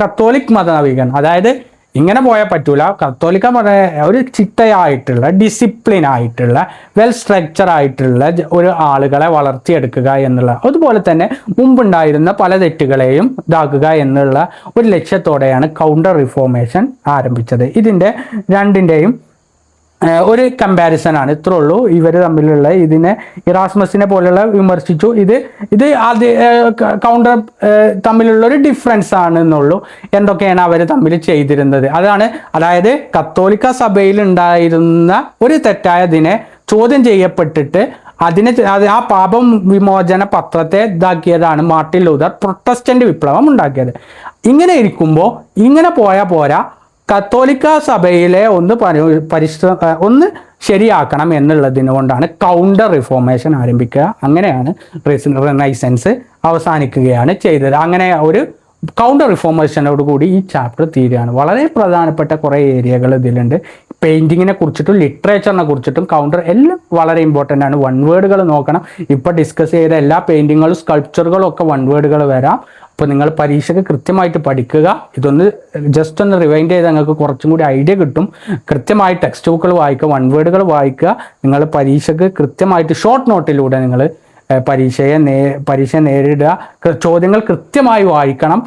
കത്തോലിക് മതനവീകരണം, അതായത് ഇങ്ങനെ പോയാൽ പറ്റൂല. കത്തോലിക്ക ഒരു ചിട്ടയായിട്ടുള്ള ഡിസിപ്ലിൻ ആയിട്ടുള്ള വെൽ സ്ട്രക്ചർ ആയിട്ടുള്ള ഒരു ആളുകളെ വളർത്തിയെടുക്കുക എന്നുള്ള, അതുപോലെ തന്നെ മുമ്പുണ്ടായിരുന്ന പല തെറ്റുകളെയും ഇതാക്കുക എന്നുള്ള ഒരു ലക്ഷ്യത്തോടെയാണ് കൗണ്ടർ റിഫോർമേഷൻ ആരംഭിച്ചത്. ഇതിൻ്റെ രണ്ടിൻ്റെയും ഒരു കമ്പാരിസൺ ആണ്, ഇത്രേ ഉള്ളൂ ഇവർ തമ്മിലുള്ള. ഇതിനെ ഇറാസ്മസിനെ പോലുള്ള വിമർശിച്ചു, ഇത് ആദ്യ കൗണ്ടർ തമ്മിലുള്ള ഒരു ഡിഫറൻസ് ആണ് എന്നുള്ളൂ. എന്തൊക്കെയാണ് അവർ തമ്മിൽ ചെയ്തിരുന്നത് അതാണ്. അതായത് കത്തോലിക്ക സഭയിൽ ഉണ്ടായിരുന്ന ഒരു തെറ്റായതിനെ ചോദ്യം ചെയ്യപ്പെട്ടിട്ട് ആ പാപം വിമോചന പത്രത്തെ ഇതാക്കിയതാണ് മാർട്ടിൻ ലൂതർ പ്രൊട്ടസ്റ്റന്റ് വിപ്ലവം ഉണ്ടാക്കിയത്. ഇങ്ങനെ ഇരിക്കുമ്പോൾ ഇങ്ങനെ പോയാൽ പോരാ, കത്തോലിക്ക സഭയിലെ ഒന്ന് ശരിയാക്കണം എന്നുള്ളതിന് കൊണ്ടാണ് കൗണ്ടർ റിഫോർമേഷൻ ആരംഭിക്കുക. അങ്ങനെയാണ് റിനൈസൻസ് അവസാനിക്കുകയാണ് ചെയ്തത്. അങ്ങനെ ഒരു കൗണ്ടർ റിഫോർമേഷനോട് കൂടി ഈ ചാപ്റ്റർ തീരുകയാണ്. വളരെ പ്രധാനപ്പെട്ട കുറേ ഏരിയകൾ ഇതിലുണ്ട്. പെയിൻറ്റിങ്ങിനെ കുറിച്ചിട്ടും ലിറ്ററേച്ചറിനെ കുറിച്ചിട്ടും കൗണ്ടർ എല്ലാം വളരെ ഇമ്പോർട്ടൻ്റ് ആണ്. വൺ വേർഡുകൾ നോക്കണം. ഇപ്പോൾ ഡിസ്കസ് ചെയ്ത എല്ലാ പെയിൻറ്റിങ്ങുകളും സ്കൾപ്ചറുകളും ഒക്കെ വൺ വേർഡുകൾ വരാം. അപ്പോൾ നിങ്ങൾ പരീക്ഷയ്ക്ക് കൃത്യമായിട്ട് പഠിക്കുക. ഇതൊന്ന് ജസ്റ്റ് ഒന്ന് റിവൈൻഡ് ചെയ്ത് നിങ്ങൾക്ക് കുറച്ചും കൂടി ഐഡിയ കിട്ടും. കൃത്യമായി ടെക്സ്റ്റ് ബുക്കുകൾ വായിക്കുക, വൺ വേർഡുകൾ വായിക്കുക. നിങ്ങൾ പരീക്ഷയ്ക്ക് കൃത്യമായിട്ട് ഷോർട്ട് നോട്ടിലൂടെ നിങ്ങൾ പരീക്ഷ നേരിടുക. ചോദ്യങ്ങൾ കൃത്യമായി വായിക്കണം.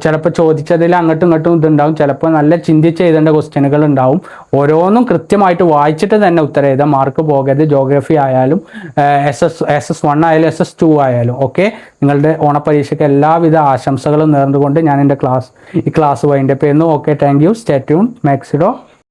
ചിലപ്പോൾ ചോദിച്ചതിൽ അങ്ങോട്ടും ഇങ്ങോട്ടും ഇതുണ്ടാവും, ചിലപ്പോൾ നല്ല ചിന്തിച്ച് എഴുതേണ്ട ക്വസ്റ്റ്യനുകൾ ഉണ്ടാവും. ഓരോന്നും കൃത്യമായിട്ട് വായിച്ചിട്ട് തന്നെ ഉത്തരം എഴുതാം, മാർക്ക് പോകരുത്. ജോഗ്രഫി ആയാലും SS1 ആയാലും SS2 ആയാലും ഓക്കെ. നിങ്ങളുടെ ഓണപ്പരീക്ഷയ്ക്ക് എല്ലാവിധ ആശംസകളും നേർന്നുകൊണ്ട് ഞാൻ എൻ്റെ ഈ ക്ലാസ് വൈൻഡപ്പ് ചെയ്യുന്നു. Okay, thank you. Stay tune. മാക്സിഡോ.